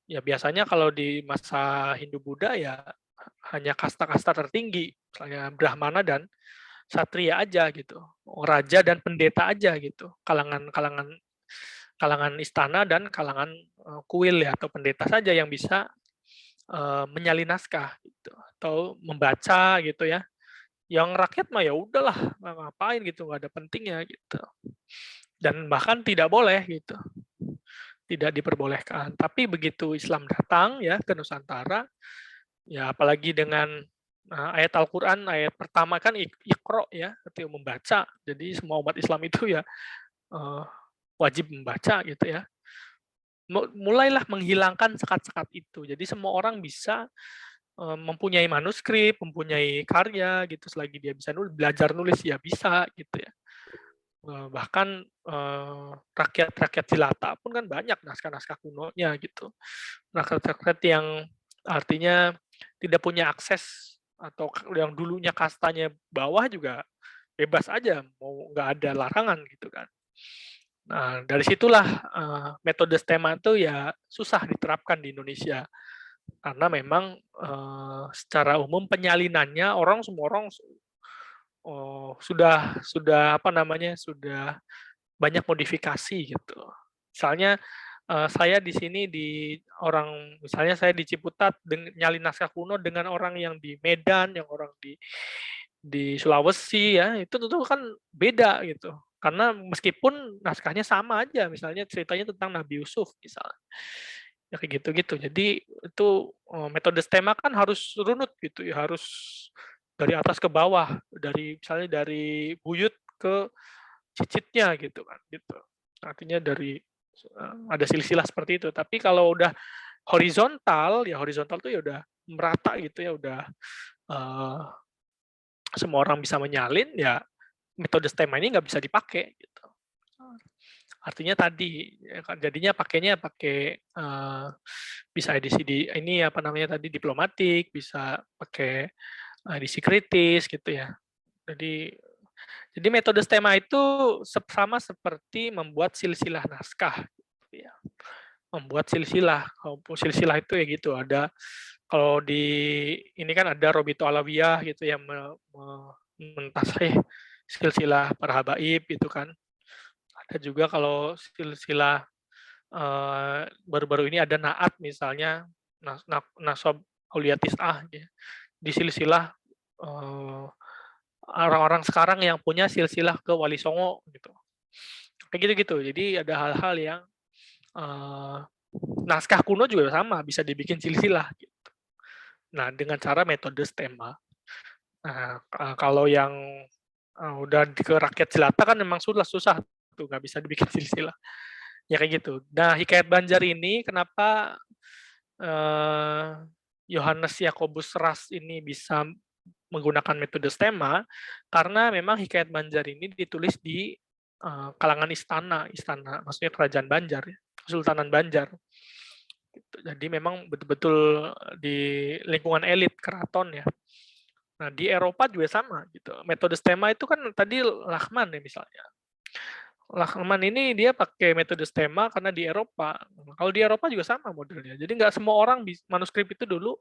Ya biasanya kalau di masa Hindu-Buddha ya hanya kasta-kasta tertinggi, misalnya Brahmana dan Satria aja gitu, raja dan pendeta aja gitu, kalangan istana dan kalangan kuil ya atau pendeta saja yang bisa menyalin naskah gitu atau membaca gitu ya. Yang rakyat mah ya udahlah ngapain gitu, nggak ada pentingnya gitu. Dan bahkan tidak boleh gitu, tidak diperbolehkan. Tapi begitu Islam datang ya ke Nusantara, ya apalagi dengan ayat Al-Quran, ayat pertama kan Iqra ya, artinya membaca. Jadi semua umat Islam itu ya wajib membaca gitu ya. Mulailah menghilangkan sekat-sekat itu. Jadi semua orang bisa mempunyai manuskrip, mempunyai karya gitu, selagi dia bisa belajar nulis ya bisa gitu ya. Bahkan rakyat-rakyat jelata pun kan banyak naskah-naskah kunonya gitu. Rakyat-rakyat yang artinya tidak punya akses atau yang dulunya kastanya bawah juga bebas aja, mau nggak ada larangan gitu kan. Nah, dari situlah metode STEMA itu ya susah diterapkan di Indonesia. Karena memang secara umum penyalinannya semua orang sudah apa namanya, sudah banyak modifikasi gitu. Misalnya saya di sini misalnya saya di Ciputat nyalin naskah kuno dengan orang yang di Medan, yang orang di Sulawesi ya, itu tentu kan beda gitu. Karena meskipun naskahnya sama aja, misalnya ceritanya tentang Nabi Yusuf misalnya. Ya kayak gitu-gitu. Jadi itu metode STEMA kan harus runut gitu ya, harus dari atas ke bawah, misalnya dari buyut ke cicitnya gitu kan, gitu. Artinya ada silsilah seperti itu. Tapi kalau udah horizontal tuh ya udah merata gitu ya, udah semua orang bisa menyalin, ya metode STEMA ini nggak bisa dipakai gitu. Artinya tadi jadinya pakai bisa edisi ini apa namanya tadi diplomatik, bisa pakai edisi kritis gitu ya. Jadi metode STEMA itu sama seperti membuat silsilah naskah gitu ya. Membuat silsilah itu ya gitu, ada kalau ini kan ada Robito Alawiyah gitu yang mentasih silsilah para habaib gitu kan. Ada juga kalau silsilah baru-baru ini ada Naat misalnya, Nasab Aulia Tis'ah ya. Di silsilah orang-orang sekarang yang punya silsilah ke Wali Songo gitu. Kayak gitu-gitu. Jadi ada hal-hal yang naskah kuno juga sama, bisa dibikin silsilah gitu. Nah, dengan cara metode STEMA. Nah, kalau yang udah ke rakyat jelata kan memang susah tuh, nggak bisa dibikin silsilah. Ya kayak gitu. Nah, Hikayat Banjar ini kenapa Yohanes Yakobus Ras ini bisa menggunakan metode STEMA, karena memang Hikayat Banjar ini ditulis di kalangan istana, maksudnya kerajaan Banjar, Kesultanan Banjar. Jadi memang betul-betul di lingkungan elit keraton ya. Nah, di Eropa juga sama gitu. Metode STEMA itu kan tadi Lachmann ya misalnya. Lachmann ini dia pakai metode STEMA karena di Eropa. Kalau di Eropa juga sama modelnya. Jadi nggak semua orang manuskrip itu dulu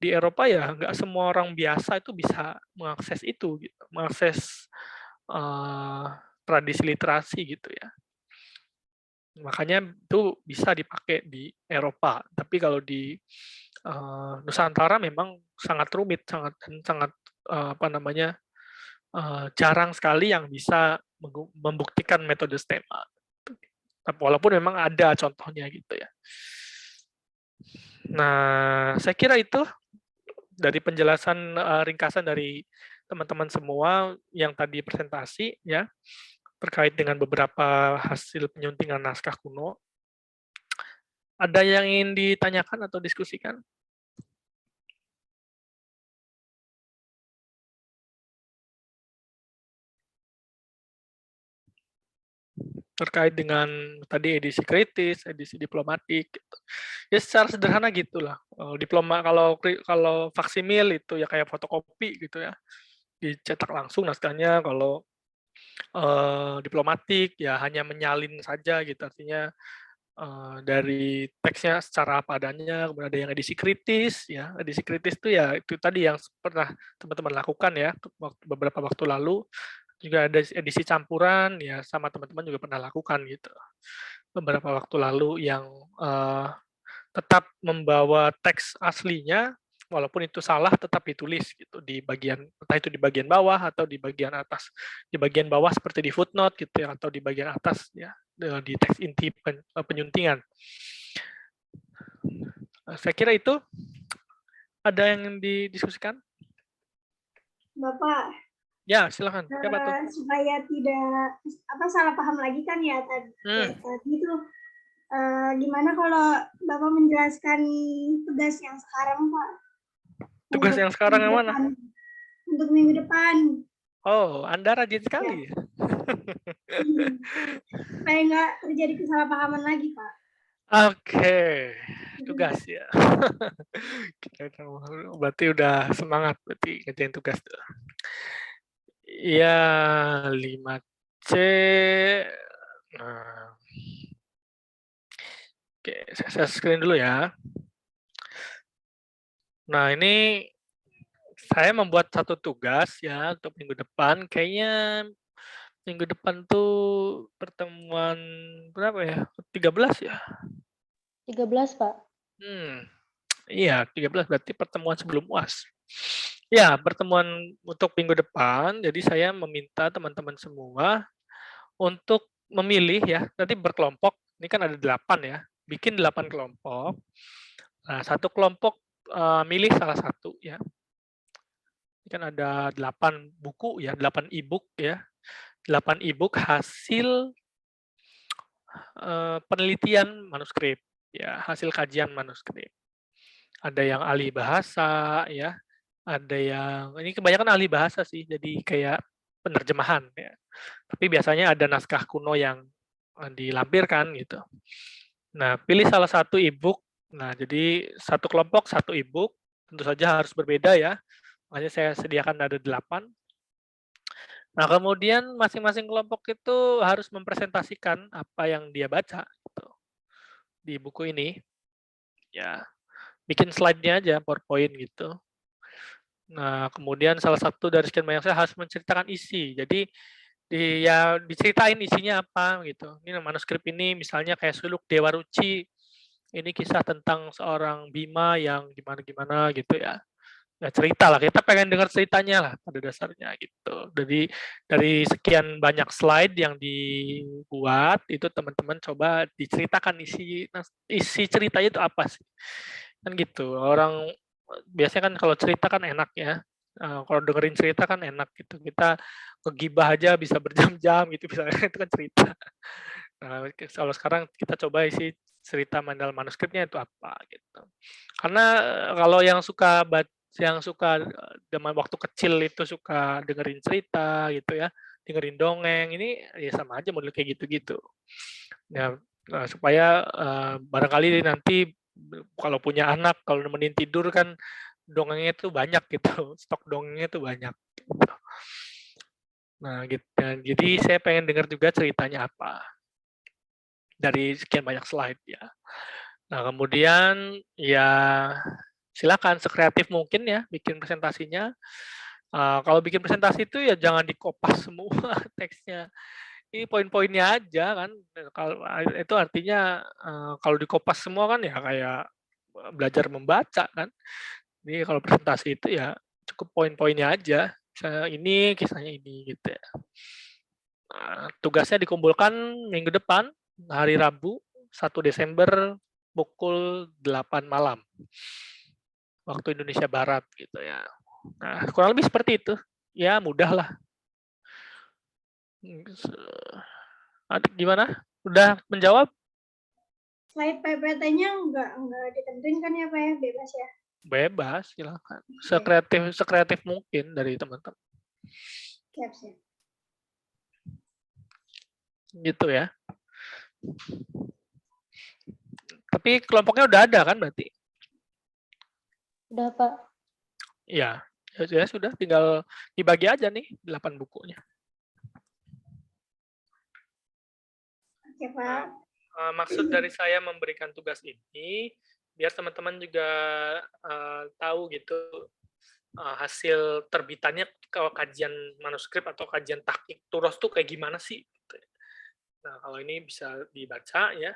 di Eropa ya nggak semua orang biasa itu bisa mengakses itu, gitu. Mengakses tradisi literasi gitu ya. Makanya itu bisa dipakai di Eropa. Tapi kalau di Nusantara memang sangat rumit, sangat apa namanya jarang sekali yang bisa membuktikan metode STEMA. Tapi walaupun memang ada contohnya gitu ya. Nah, saya kira itu dari penjelasan ringkasan dari teman-teman semua yang tadi presentasi ya terkait dengan beberapa hasil penyuntingan naskah kuno. Ada yang ingin ditanyakan atau diskusikan? Terkait dengan tadi edisi kritis, edisi diplomatik, gitu. Ya secara sederhana gitulah. Kalau faksimil itu ya kayak fotokopi gitu ya, dicetak langsung naskahnya. Kalau diplomatik ya hanya menyalin saja gitu, artinya dari teksnya secara apa adanya. Kemudian ada yang edisi kritis ya, edisi kritis itu ya itu tadi yang pernah teman-teman lakukan ya beberapa waktu lalu. Juga ada edisi campuran ya sama teman-teman juga pernah lakukan gitu beberapa waktu lalu yang tetap membawa teks aslinya walaupun itu salah tetap ditulis gitu di bagian entah itu di bagian bawah atau di bagian atas. Di bagian bawah seperti di footnote gitu ya atau di bagian atas ya di teks inti penyuntingan. Saya kira itu ada yang didiskusikan? Bapak, Ya, silakan. Siapa tuh? supaya tidak salah paham lagi kan ya tadi itu gimana kalau Bapak menjelaskan tugas yang sekarang, Pak? Tugas yang sekarang yang mana? Untuk minggu depan. Oh, Anda rajin sekali. Ya. Supaya nggak terjadi kesalahpahaman lagi, Pak. Oke, tugas ya. Berarti udah semangat berarti ngerjain tugas tuh. Ya, 5C. Nah. Oke, saya screen dulu ya. Nah, ini saya membuat satu tugas ya untuk minggu depan. Kayaknya minggu depan tuh pertemuan berapa ya? 13 ya? 13, Pak. Iya, 13 berarti pertemuan sebelum UAS. Ya, pertemuan untuk minggu depan, jadi saya meminta teman-teman semua untuk memilih ya, nanti berkelompok, ini kan ada 8 ya, bikin 8 kelompok. Nah, satu kelompok milih salah satu ya. Ini kan ada 8 buku ya, 8 e-book ya. 8 e-book hasil penelitian manuskrip ya, hasil kajian manuskrip. Ada yang ahli bahasa ya, ada yang ini kebanyakan ahli bahasa sih, jadi kayak penerjemahan ya. Tapi biasanya ada naskah kuno yang dilampirkan gitu. Nah, pilih salah satu e-book. Nah, jadi satu kelompok satu e-book, tentu saja harus berbeda ya. Makanya saya sediakan ada 8. Nah, kemudian masing-masing kelompok itu harus mempresentasikan apa yang dia baca gitu, di buku ini. Ya, bikin slide-nya aja, PowerPoint gitu. Nah, kemudian salah satu dari sekian banyak saya harus menceritakan isi. Jadi ya diceritain isinya apa gitu. Ini manuskrip ini misalnya kayak Suluk Dewa Ruci. Ini kisah tentang seorang Bima yang gimana-gimana gitu ya. Ya cerita lah, kita pengen dengar ceritanya lah pada dasarnya gitu. Jadi dari sekian banyak slide yang dibuat, itu teman-teman coba diceritakan isi ceritanya itu apa sih. Kan gitu, orang biasanya kan kalau cerita kan enak ya. Kalau dengerin cerita kan enak gitu. Kita ngegibah aja bisa berjam-jam gitu, misalnya itu kan cerita. Nah, kalau sekarang kita coba isi cerita mandal manuskripnya itu apa gitu. Karena kalau yang suka zaman waktu kecil itu suka dengerin cerita gitu ya, dengerin dongeng, ini ya sama aja model kayak gitu-gitu. Ya, supaya barangkali nanti kalau punya anak, kalau nemenin tidur kan dongengnya itu banyak gitu, stok dongengnya itu banyak. Gitu. Nah, gitu. Jadi saya pengen dengar juga ceritanya apa dari sekian banyak slide ya. Nah, kemudian ya silakan sekreatif mungkin ya bikin presentasinya. Kalau bikin presentasi itu ya jangan dikopas semua teksnya. Ini poin-poinnya aja kan. Kalau itu artinya kalau dikopas semua kan ya kayak belajar membaca kan. Jadi kalau presentasi itu ya cukup poin-poinnya aja. Misalnya ini kisahnya ini gitu ya. Tugasnya dikumpulkan minggu depan hari Rabu 1 Desember pukul 8 malam. waktu Indonesia Barat gitu ya. Nah, kurang lebih seperti itu. Ya, mudah lah. Gimana? Udah menjawab? Slide PPT-nya nggak ditentuin kan ya Pak ya, bebas ya? Bebas, silakan. Sekreatif mungkin dari teman-teman. Siap. Gitu ya. Tapi kelompoknya udah ada kan berarti? Udah, Pak. Ya sudah, tinggal dibagi aja nih 8 bukunya. Oke, Pak. Maksud dari saya memberikan tugas ini biar teman-teman juga tahu gitu hasil terbitannya kalau kajian manuskrip atau kajian tahqiq turos tuh kayak gimana sih? Nah, kalau ini bisa dibaca ya,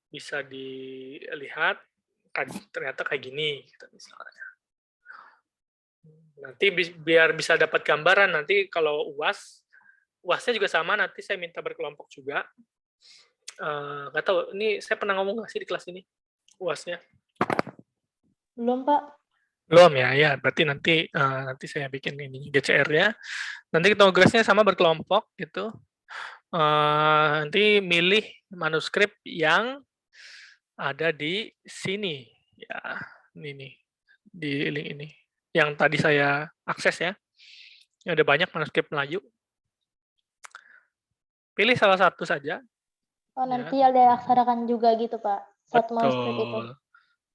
bisa dilihat ternyata kayak gini gitu misalnya. Nanti biar bisa dapat gambaran, nanti kalau UASnya juga sama, nanti saya minta berkelompok juga. Nggak tahu, ini saya pernah ngomong nggak sih di kelas ini, UASnya? Belum, Pak. Belum ya, berarti nanti saya bikin ini GCR-nya. Nanti tugasnya sama berkelompok gitu. Nanti milih manuskrip yang ada di sini ya, ini nih di link ini yang tadi saya akses ya. Ada banyak manuskrip Melayu. Pilih salah satu saja. Oh, nanti ya diaksarakan juga gitu, Pak. Satu manuskrip itu.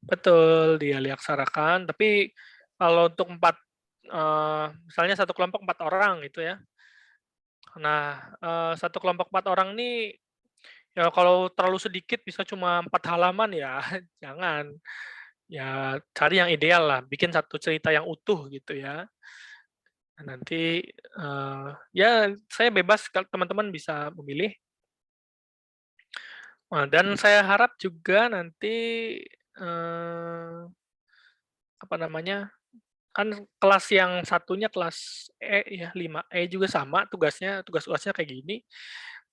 Betul, dia diaksarakan. Tapi kalau untuk misalnya satu kelompok 4 orang gitu ya. Nah, satu kelompok 4 orang nih, ya kalau terlalu sedikit bisa cuma 4 halaman ya, jangan. Ya cari yang ideal lah, bikin satu cerita yang utuh gitu ya. Nanti ya saya bebas kalau teman-teman bisa memilih. Dan saya harap juga nanti apa namanya, kan kelas yang satunya kelas E ya, 5E juga sama tugasnya, tugas UASnya kayak gini.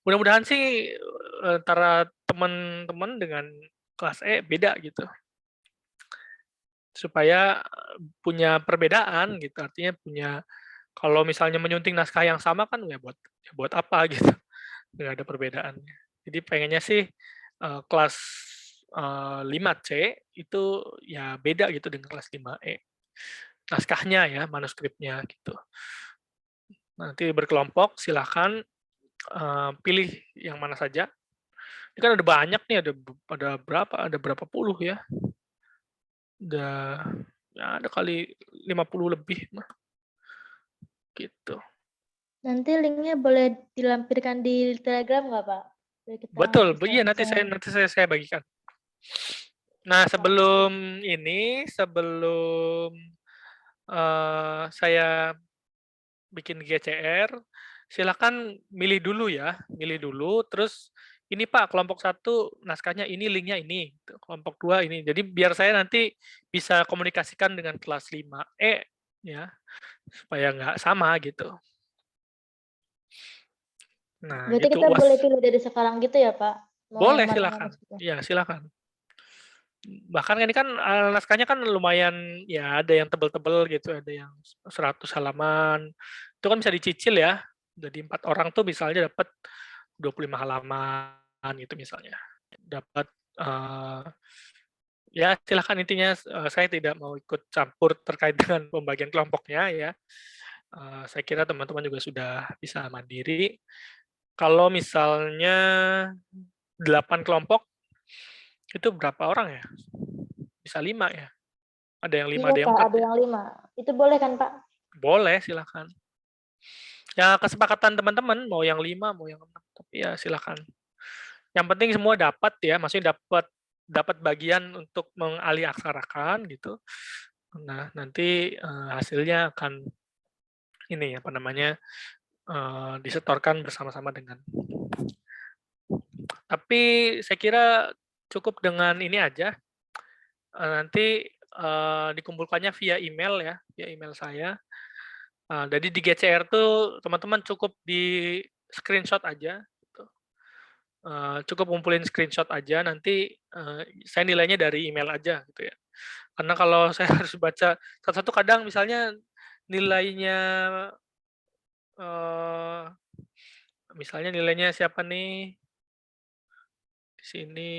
Mudah-mudahan sih antara teman-teman dengan kelas E beda gitu. Supaya punya perbedaan gitu, artinya punya, kalau misalnya menyunting naskah yang sama kan ya buat apa gitu, nggak ada perbedaannya. Jadi pengennya sih kelas 5C itu ya beda gitu dengan kelas 5E. Naskahnya ya, manuskripnya gitu. Nanti berkelompok silahkan pilih yang mana saja. Ini kan ada banyak nih, ada berapa puluh ya. Ada kali 50 lebih mah. Gitu. Nanti linknya boleh dilampirkan di Telegram nggak, Pak? Betul, iya nanti saya bagikan. Nah, sebelum saya bikin GCR, silakan milih dulu, terus ini Pak, kelompok 1 naskahnya ini, linknya ini, kelompok 2 ini. Jadi biar saya nanti bisa komunikasikan dengan kelas 5E ya, supaya nggak sama gitu. Nah, berarti gitu, kita boleh pilih dari sekarang gitu ya, Pak? Boleh, silakan. Ya, silakan. Bahkan ini kan naskahnya kan lumayan ya, ada yang tebel-tebel gitu, ada yang 100 halaman. Itu kan bisa dicicil ya. Jadi 4 orang tuh misalnya dapat 25 halaman gitu misalnya. Dapat ya silakan, intinya saya tidak mau ikut campur terkait dengan pembagian kelompoknya ya. Saya kira teman-teman juga sudah bisa mandiri. Kalau misalnya 8 kelompok itu berapa orang ya? Bisa 5 ya? Ada yang 5, ada yang 4. Ada yang 5. Itu boleh kan, Pak? Boleh, silakan. Ya kesepakatan teman-teman, mau yang 5, mau yang 6. Tapi ya silakan. Yang penting semua dapat ya, maksudnya dapat bagian untuk mengaliaksarakan gitu. Nah, nanti hasilnya akan ini apa namanya, disetorkan bersama-sama dengan. Tapi saya kira cukup dengan ini aja. Nanti dikumpulkannya via email ya, via email saya. Jadi di GCR tuh teman-teman cukup di screenshot aja. Gitu. Cukup ngumpulin screenshot aja, nanti saya nilainya dari email aja gitu ya. Karena kalau saya harus baca satu-satu kadang misalnya nilainya misalnya nilainya siapa nih? Di sini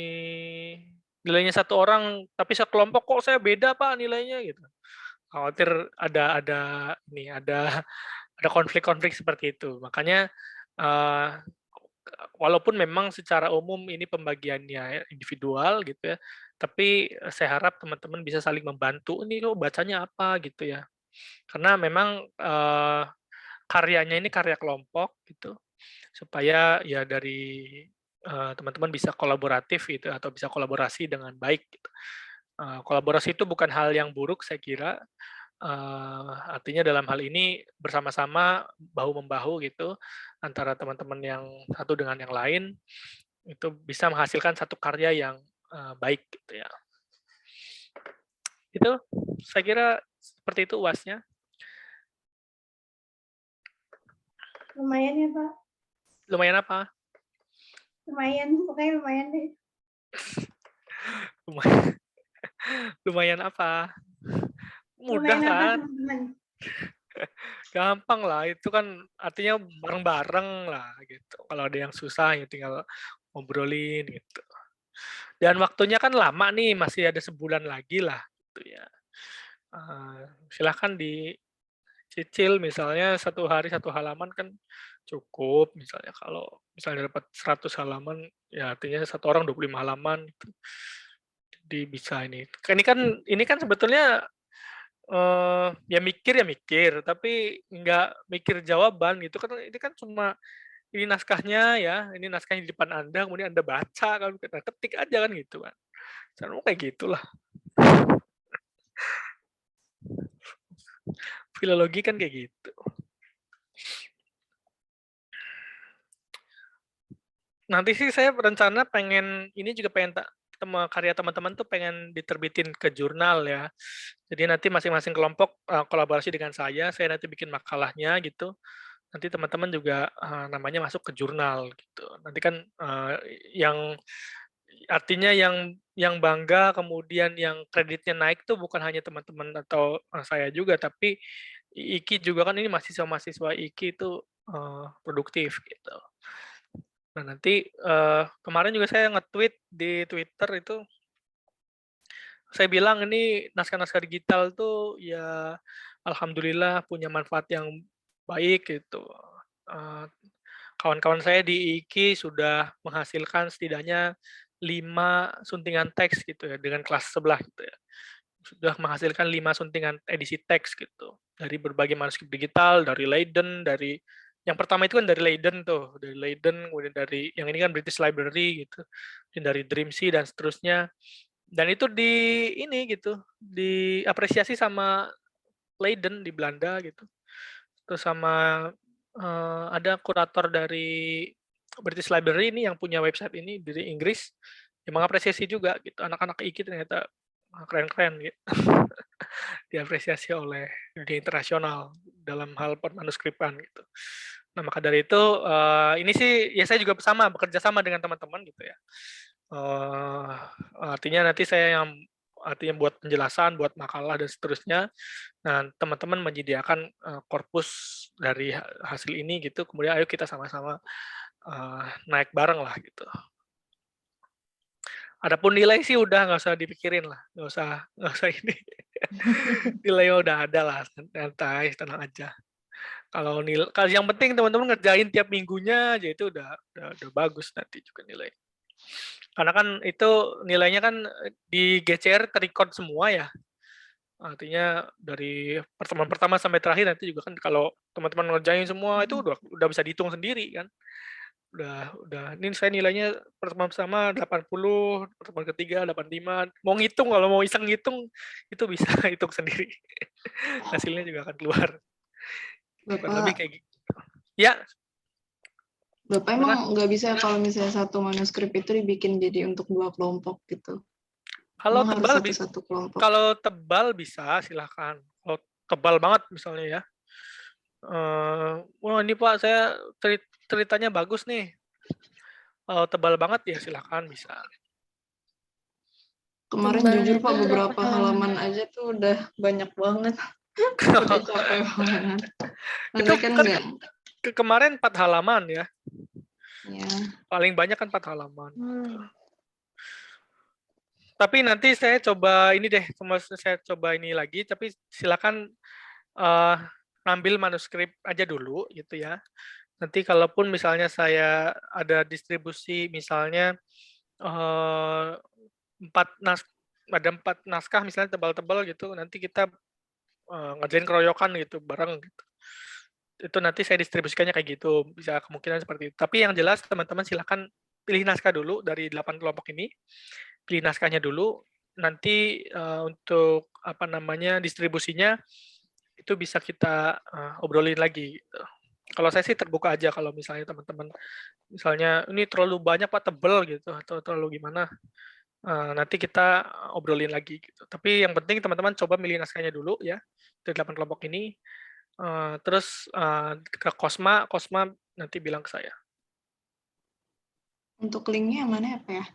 nilainya satu orang, tapi sekelompok kok saya beda Pak nilainya gitu. Khawatir ada konflik-konflik seperti itu. Makanya walaupun memang secara umum ini pembagiannya individual gitu ya, tapi saya harap teman-teman bisa saling membantu. Ini lo bacanya apa gitu ya. Karena memang karyanya ini karya kelompok gitu, supaya ya dari teman-teman bisa kolaboratif gitu atau bisa kolaborasi dengan baik gitu. Kolaborasi itu bukan hal yang buruk saya kira, artinya dalam hal ini bersama-sama bahu-membahu gitu antara teman-teman yang satu dengan yang lain, itu bisa menghasilkan satu karya yang baik gitu ya. Itu saya kira seperti itu UAS-nya. Lumayan ya Pak. Lumayan apa? Lumayan, pokoknya lumayan deh. Lumayan apa? Mudah Lumayan apa kan? teman-teman? Gampang lah, itu kan artinya bareng-bareng lah gitu. Kalau ada yang susah ya tinggal ngobrolin gitu. Dan waktunya kan lama nih, masih ada sebulan lagi lah gitu ya. Silahkan dicicil, misalnya satu hari satu halaman kan cukup. Misalnya kalau misalnya dapat 100 halaman, ya artinya satu orang 25 halaman gitu. Jadi bisa ini. Ini kan sebetulnya ya mikir, tapi nggak mikir jawaban gitu kan. Ini kan cuma ini naskahnya ya, ini naskahnya di depan Anda, kemudian Anda baca kan, ketik aja kan gitu kan. Caranya kayak gitulah. Filologi kan kayak gitu. Nanti sih saya berencana pengen karya teman-teman tuh pengen diterbitin ke jurnal ya. Jadi nanti masing-masing kelompok kolaborasi dengan saya nanti bikin makalahnya gitu. Nanti teman-teman juga namanya masuk ke jurnal gitu. Nanti kan yang artinya yang bangga kemudian yang kreditnya naik tuh bukan hanya teman-teman atau saya juga, tapi IKI juga kan, ini mahasiswa-mahasiswa IKI itu produktif gitu. Nah nanti kemarin juga saya nge-tweet di Twitter itu, saya bilang ini naskah-naskah digital tuh ya alhamdulillah punya manfaat yang baik gitu. Kawan-kawan saya di IKI sudah menghasilkan setidaknya 5 suntingan teks gitu ya dengan kelas sebelah gitu ya. Sudah menghasilkan 5 suntingan edisi teks gitu. Dari berbagai manuskrip digital, dari Leiden, dari yang pertama itu kan dari Leiden tuh, dari Leiden, kemudian dari yang ini kan British Library gitu, dan dari Dreamsea dan seterusnya. Dan itu diapresiasi sama Leiden di Belanda gitu. Terus sama ada kurator dari British Library ini yang punya website ini dari Inggris, yang mengapresiasi juga gitu, anak-anak IKI ternyata keren-keren gitu. Diapresiasi oleh dunia internasional dalam hal manuskripan gitu. Nah maka dari itu ini sih ya saya juga bekerja sama dengan teman-teman gitu ya. Artinya nanti saya yang buat penjelasan, buat makalah dan seterusnya. Nah teman-teman menyediakan korpus dari hasil ini gitu. Kemudian ayo kita sama-sama naik bareng lah gitu. Adapun nilai sih udah nggak usah dipikirin lah, nggak usah ini. Nilai udah ada lah, santai, tenang aja. Kalau yang penting teman-teman ngerjain tiap minggunya aja itu udah bagus nanti juga nilai. Karena kan itu nilainya kan di GCR ter-record semua ya. Artinya dari pertemuan pertama sampai terakhir nanti juga kan kalau teman-teman ngerjain semua itu udah bisa dihitung sendiri kan. Udah ini saya nilainya pertemuan pertama 80, pertemuan ketiga 85. Mau ngitung, kalau mau iseng ngitung itu bisa hitung sendiri. Hasilnya juga akan keluar. Lebih kayak gitu. Ya. Bapak emang nggak bisa kalau misalnya satu manuskrip itu dibikin jadi untuk 2 kelompok gitu? Kalau tebal bisa satu kelompok. Kalau tebal bisa silahkan. Kalau tebal banget misalnya ya. Wah ini Pak saya ceritanya bagus nih. Kalau tebal banget ya silahkan bisa. Kemarin jujur Pak beberapa halaman aja tuh udah banyak banget. Udah capek banget. Itu Nanti kan kan enggak. kemarin 4 halaman ya. Ya. Paling banyak kan 4 halaman. Tapi nanti saya coba ini deh, saya coba ini lagi, tapi silakan ngambil manuskrip aja dulu gitu ya. Nanti kalaupun misalnya saya ada distribusi misalnya 4 naskah misalnya tebal-tebal gitu, nanti kita ngerjain keroyokan gitu bareng gitu. Itu nanti saya distribusikannya kayak gitu, bisa kemungkinan seperti itu. Tapi yang jelas teman-teman silakan pilih naskah dulu dari 8 kelompok ini. Pilih naskahnya dulu, nanti untuk apa namanya distribusinya itu bisa kita obrolin lagi gitu. Kalau saya sih terbuka aja kalau misalnya teman-teman misalnya ini terlalu banyak Pak, tebel gitu atau terlalu gimana. Nanti kita obrolin lagi gitu. Tapi yang penting teman-teman coba milih naskahnya dulu ya dari 8 kelompok ini. Terus ke Kosma nanti bilang ke saya. Untuk linknya mana ya Pak ya?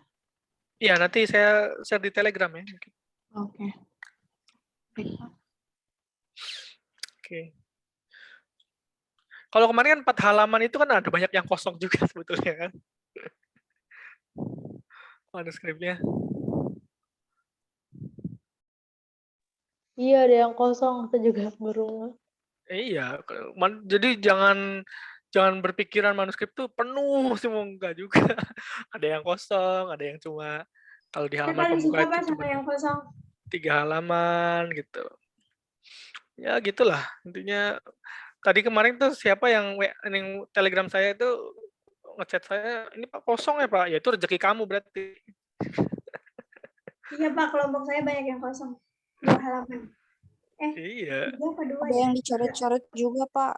Iya, nanti saya share di Telegram ya. Oke. Baik, Pak. Oke. Kalau kemarin kan 4 halaman itu kan ada banyak yang kosong juga sebetulnya kan. Manuskripnya. Iya, ada yang kosong. Saya juga baru. Iya, jadi jangan berpikiran manuskrip tuh penuh semua, enggak juga. Ada yang kosong, ada yang cuma kalau di halaman paling pembuka suka itu Pak cuma sama yang kosong. 3 halaman gitu. Ya gitulah intinya. Tadi kemarin tuh siapa yang Telegram saya itu ngechat saya, ini Pak kosong ya Pak, ya itu rezeki kamu berarti. Iya Pak, kelompok saya banyak yang kosong. 2 halaman. Iya. 3 apa 2 Ada yang dicoret-coret juga, Pak.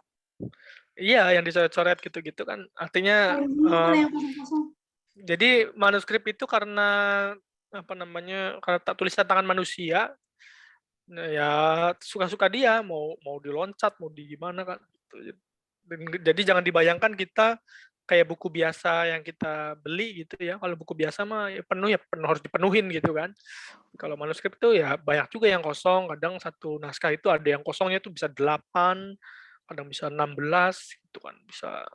Iya, yang dicoret-coret gitu-gitu kan. Artinya yang kosong-kosong. jadi manuskrip itu karena apa namanya? Karena tulisan tangan manusia, ya suka-suka dia mau diloncat, mau di gimana kan. Jadi jangan dibayangkan kita kayak buku biasa yang kita beli gitu ya. Kalau buku biasa mah ya penuh harus dipenuhin gitu kan. Kalau manuskrip itu ya banyak juga yang kosong. Kadang satu naskah itu ada yang kosongnya itu bisa 8, kadang bisa 16 gitu kan, bisa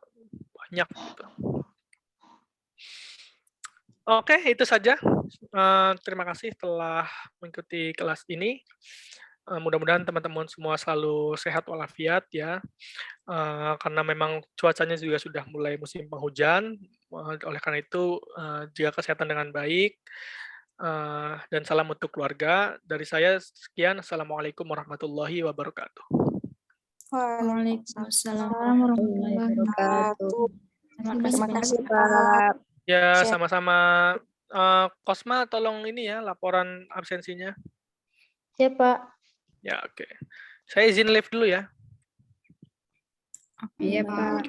banyak gitu. Oke, itu saja. Terima kasih telah mengikuti kelas ini. Mudah-mudahan teman-teman semua selalu sehat walafiat ya. Karena memang cuacanya juga sudah mulai musim penghujan. Oleh karena itu, jaga kesehatan dengan baik. Dan salam untuk keluarga. Dari saya sekian. Assalamualaikum warahmatullahi wabarakatuh. Waalaikumsalam warahmatullahi wabarakatuh. Terima kasih, Pak. Ya, sama-sama. Kosma, tolong ini ya, laporan absensinya. Siap, Pak. Ya, oke. Saya izin live dulu ya. Iya, Pak. Oke.